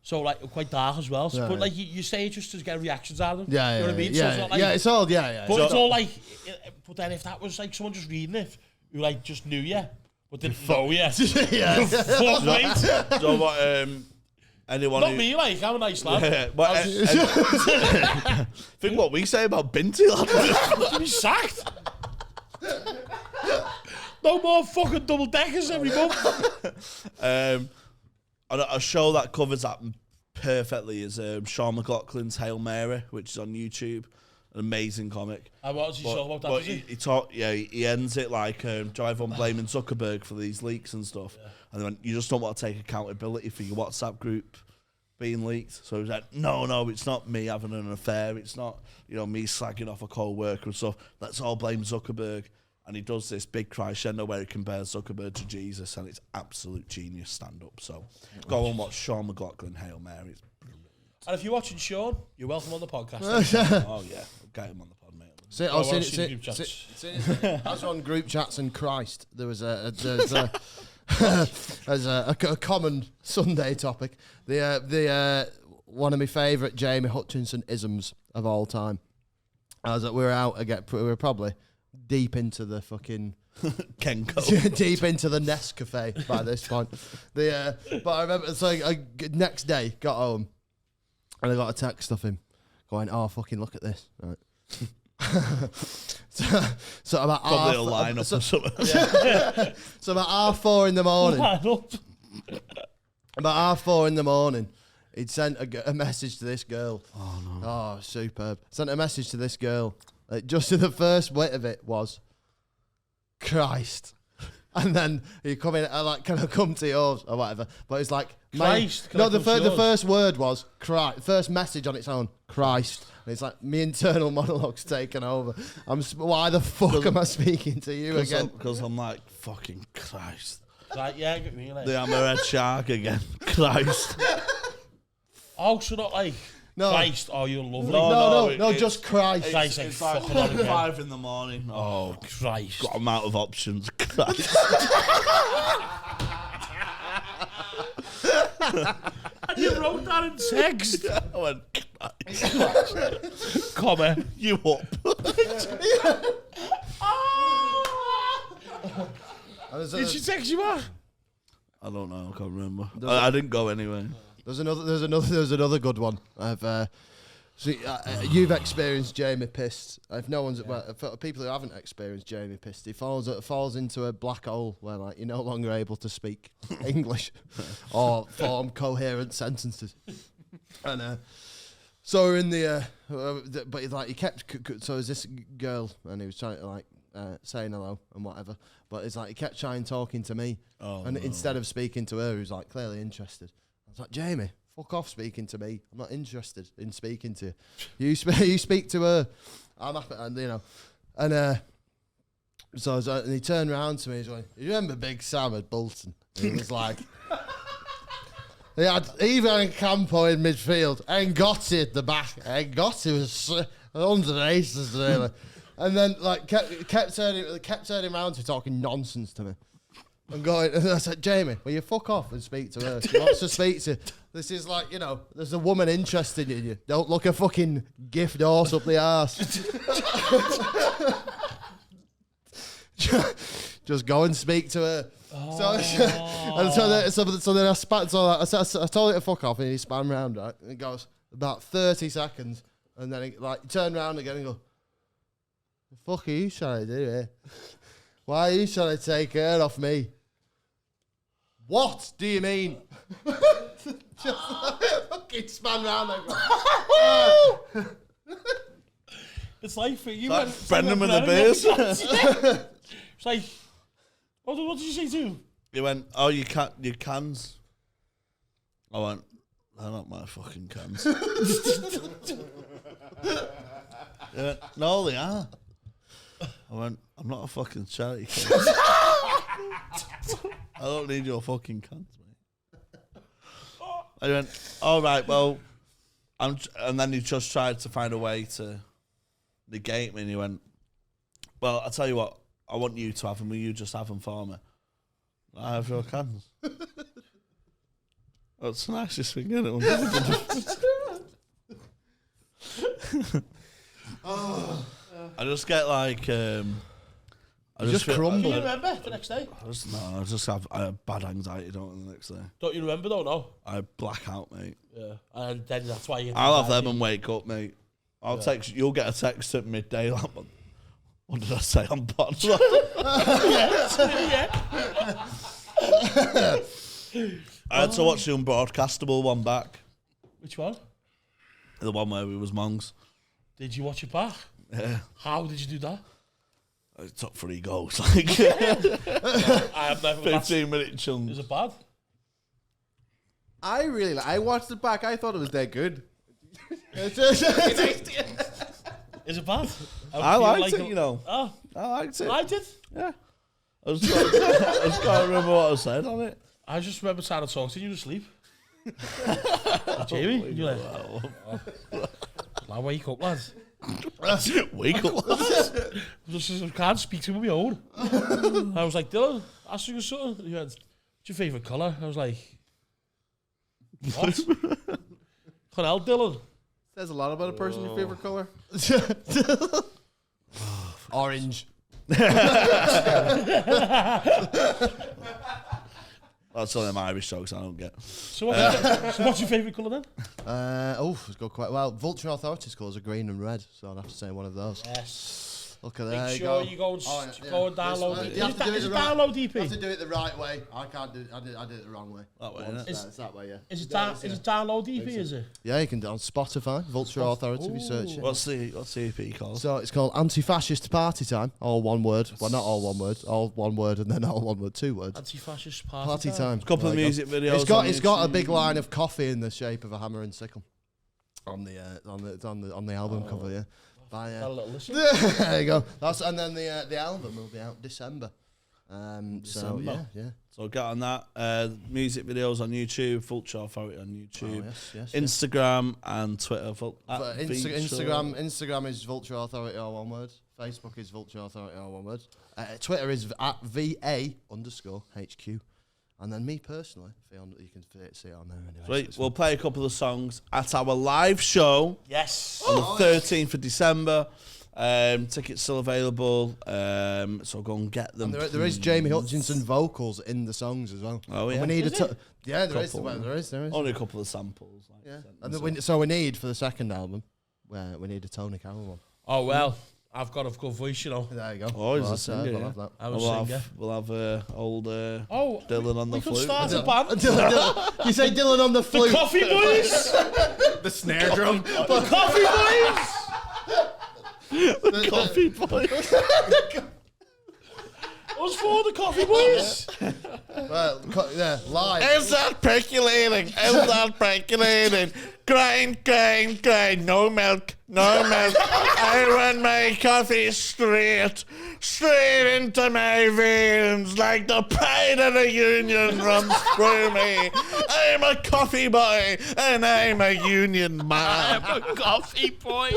C: So like quite dark as well. So,
A: Yeah,
C: but like you say it just to get reactions out of them.
A: Yeah,
C: you know what I mean? So
A: Yeah,
C: it's not like,
A: yeah, it's all, yeah.
C: But it's all like, but then if that was like someone just reading it, who like just knew you, but didn't know you,
A: yeah.
C: fuck mate.
B: So what? Anyone?
C: Not
B: who,
C: me, like I'm a nice lad.
B: Yeah, but, think what we say about Binty, lad.
C: Be sacked. No more fucking double deckers every month.
B: A show that covers that perfectly is Sean McLaughlin's Hail Mary, which is on YouTube. An amazing comic.
C: And what does he talk about that?
B: But
C: Does he?
B: he ends it like everyone blaming Zuckerberg for these leaks and stuff. Yeah. And then you just don't want to take accountability for your WhatsApp group being leaked. So he's like, no, it's not me having an affair. It's not, me slagging off a co-worker and stuff. Let's all blame Zuckerberg. And he does this big crescendo where he compares Zuckerberg to Jesus, and it's absolute genius stand-up. So go and watch Sean McLaughlin, Hail Mary. It's brilliant.
C: And if you're watching Sean, you're welcome on the podcast.
B: Oh, yeah. Get him on the pod, mate.
A: As on group chats and Christ, there was there's a common Sunday topic. The one of my favourite Jamie Hutchinson isms of all time. I was we were out again. We were probably deep into the fucking
B: Kenko.
A: deep into the Nescafe by this point. But I remember, so next day got home and I got a text of him going, "Oh, fucking look at this!" Right. so about
B: Probably a line up or something.
A: Yeah. So about 4:30 in the morning. About 4:30 in the morning, he'd sent a message to this girl.
B: Oh no!
A: Oh, superb! Sent a message to this girl. Just in the first bit of it was Christ, and then he come in. Can I come to yours or whatever? But it's like
C: Christ.
A: the first word was Christ. First message on its own, Christ. And it's like me internal monologue's taken over. Why the fuck am I speaking to you again?
B: Because I'm like, fucking Christ.
C: Right, yeah, get me like.
B: The hammerhead shark again. Christ.
C: Oh, so not like Christ. Oh, you're lovely.
A: No, just Christ.
C: Christ,
B: It's
C: like
B: like
C: fucking on again.
B: 5 in the morning. Oh,
C: Christ.
B: got 'em out of options. Christ.
C: And you wrote that in text.
B: I went, Christ.
C: Come here.
B: You up.
C: Did she text you back?
B: I don't know. I can't remember. I didn't go anyway.
A: There's another good one. You've experienced Jamie pissed. If no one's for people who haven't experienced Jamie pissed, he falls into a black hole where like you're no longer able to speak English or form coherent sentences. And so we're in the but like he kept so is this girl and he was trying to like saying hello and whatever, but it's like he kept trying talking to me, instead of speaking to her, who's like clearly interested. I was like, Jamie, fuck off speaking to me. I'm not interested in speaking to you. You speak to her. I'm happy, and and he turned around to me. He's like, "You remember Big Sam at Bolton?" And he was like, "He had Ivan Campo in midfield and Gotti at the back. And Gotti was under the aces really." And then like kept turning around to talking nonsense to me. I'm going, and I said, Jamie, will you fuck off and speak to her? She wants to speak to. This is like, there's a woman interested in you. Don't look a fucking gift horse up the arse. Just go and speak to her. So then I spat. So I told her to fuck off, and he span round, right? And it goes about 30 seconds, and then he turned round again and go, "The fuck are you trying to do here? Why are you trying to take her off me? What do you mean?" Just fucking span round and go.
C: It's like for you.
B: Brendan with the beers.
C: It's like, what did you say to him?
B: He went, "Oh, your cans." I went, "They're not my fucking cans." He went, "No, they are." I went, "I'm not a fucking charity can. I don't need your fucking cans, mate." I went, "All right, well," and then he just tried to find a way to negate me, and he went, "Well, I'll tell you what, I want you to have them. Will you just have them for me? I have your cans." That's the nicest thing, isn't it? I just get like, I
A: just
C: Do
A: crumble.
C: you remember the next day?
B: I have bad anxiety, don't I, the next day?
C: Don't you remember though? No.
B: I black out, mate.
C: Yeah. And then that's why you.
B: I'll have them and wake up, mate. I'll text. You'll get a text at midday. Like, what did I say on pod?
C: Yeah.
B: I had to watch the unbroadcastable one back.
C: Which one?
B: The one where we was monks.
C: Did you watch it back?
B: Yeah.
C: How did you do that?
B: I took 3 goals. Like
C: I have never.
B: 15-minute chunks.
C: Is it bad?
E: I watched it back. I thought it was dead good.
C: Is it bad?
B: I liked
C: like
B: it, you know.
C: Oh,
B: I liked it.
C: I did.
B: Yeah. I just can't remember what I said on it.
C: I just remember trying to talk to you to sleep. Jamie, you're like, lad, wake up, lad.
B: Wake up.
C: I can't speak to him on my own. I was like, Dylan, ask you something. He went, what's your favourite colour? I was like, what? What hell, Dylan?
E: Says a lot about a person. Your favorite color?
A: Orange.
B: That's all them Irish jokes I don't get.
C: So what's your favourite colour then?
A: It's got quite well. Vulture Authority's colours are green and red, so I'd have to say one of those.
C: Yes.
A: Look at
C: Make
A: there.
C: sure you go and, go and download it.
A: You have to do it
C: Is
A: the
C: it
A: right-
C: download
A: You
C: EP?
A: have to do it the right way. I can't do it. I did it the wrong way.
B: That way,
A: Once
B: innit?
A: there, it's that way, yeah.
C: Is it download EP? Is it?
A: Yeah, you can do it on Spotify. Vulture Authority, if you search it.
B: What's the EP called?
A: So it's called Anti-Fascist Party Time. All one word. Well, not all one word. All one word and then all one word, 2 words.
C: Anti-fascist
A: Party Time.
B: A couple of
A: There you
B: music
A: go.
B: videos.
A: It's got a big line of coffee in the shape of a hammer and sickle on the album cover. Yeah. By,
C: Got a little listen.
A: there you go. And then the album will be out December.
B: December.
A: So yeah.
B: So get on that. Music videos on YouTube, Vulture Authority on YouTube,
A: Yes.
B: Instagram and Twitter.
A: Instagram is Vulture Authority, all one word. Facebook is Vulture Authority, all one word. Twitter is at VA_HQ. And then me personally, Fionn, you can see it on there anyway.
B: Right, we'll play a couple of songs at our live show
C: Yes.
B: on the 13th of December. Tickets still available, so go and get them.
A: And there is Jamie Hutchinson vocals in the songs as well.
B: Oh, yeah.
A: And we need
C: Is
A: yeah, there is.
B: Couple.
A: Well, there is.
B: Only a couple of samples. Like,
A: Yeah.
B: sent
A: And
B: them,
A: then we need for the second album, we need a Tony Carroll one.
C: Oh well, I've got a good voice, you know.
A: There you go.
B: Oh, he's a
A: that's,
B: singer,
A: we'll
B: yeah.
A: have that.
C: I'm a singer.
B: We'll have old
C: Oh,
B: Dylan on the
C: we could
B: flute.
C: start a band.
A: Dylan, you say Dylan on the flute.
C: The Coffee Boys.
E: The snare drum.
C: The Coffee Boys.
B: The Coffee Boys.
C: Us for the Coffee Boys.
A: Well, live.
B: How's that percolating? How's that percolating? Grind, no milk, no milk. I run my coffee straight into my veins like the pride of the union runs through me. I'm a coffee boy and I'm a union man.
C: I'm a coffee boy.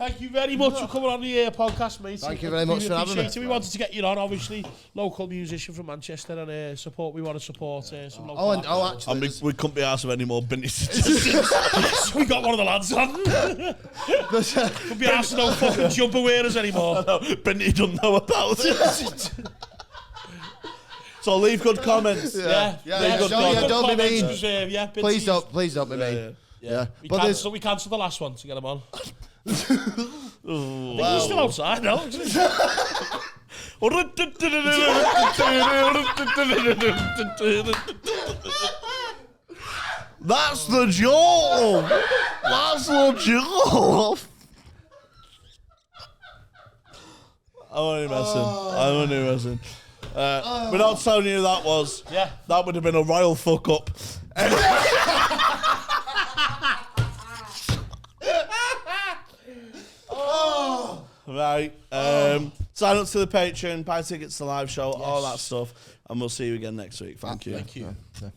C: Thank you very much for coming on the podcast, mate.
A: Thank you very much for having me.
C: We wanted to get you on, obviously, local musician from Manchester, and support. We want to support some local.
A: Actually,
B: we couldn't be asked of any more Binny
C: So we got one of the lads on. Couldn't be asked no fucking jumper wearers anymore.
B: Binny don't know about it. So leave good comments.
C: Yeah.
A: Don't be mean.
C: Please
A: don't be mean.
C: Yeah. We cancelled the last one to get him on. He's still outside now.
B: That's the joke. That's the joke. I'm only messing. Without telling you who that was, that would have been a royal fuck up. Right. Sign up to the Patreon, buy tickets to the live show, all that stuff, and we'll see you again next week. Thank you.
C: Thank you.
A: Yeah.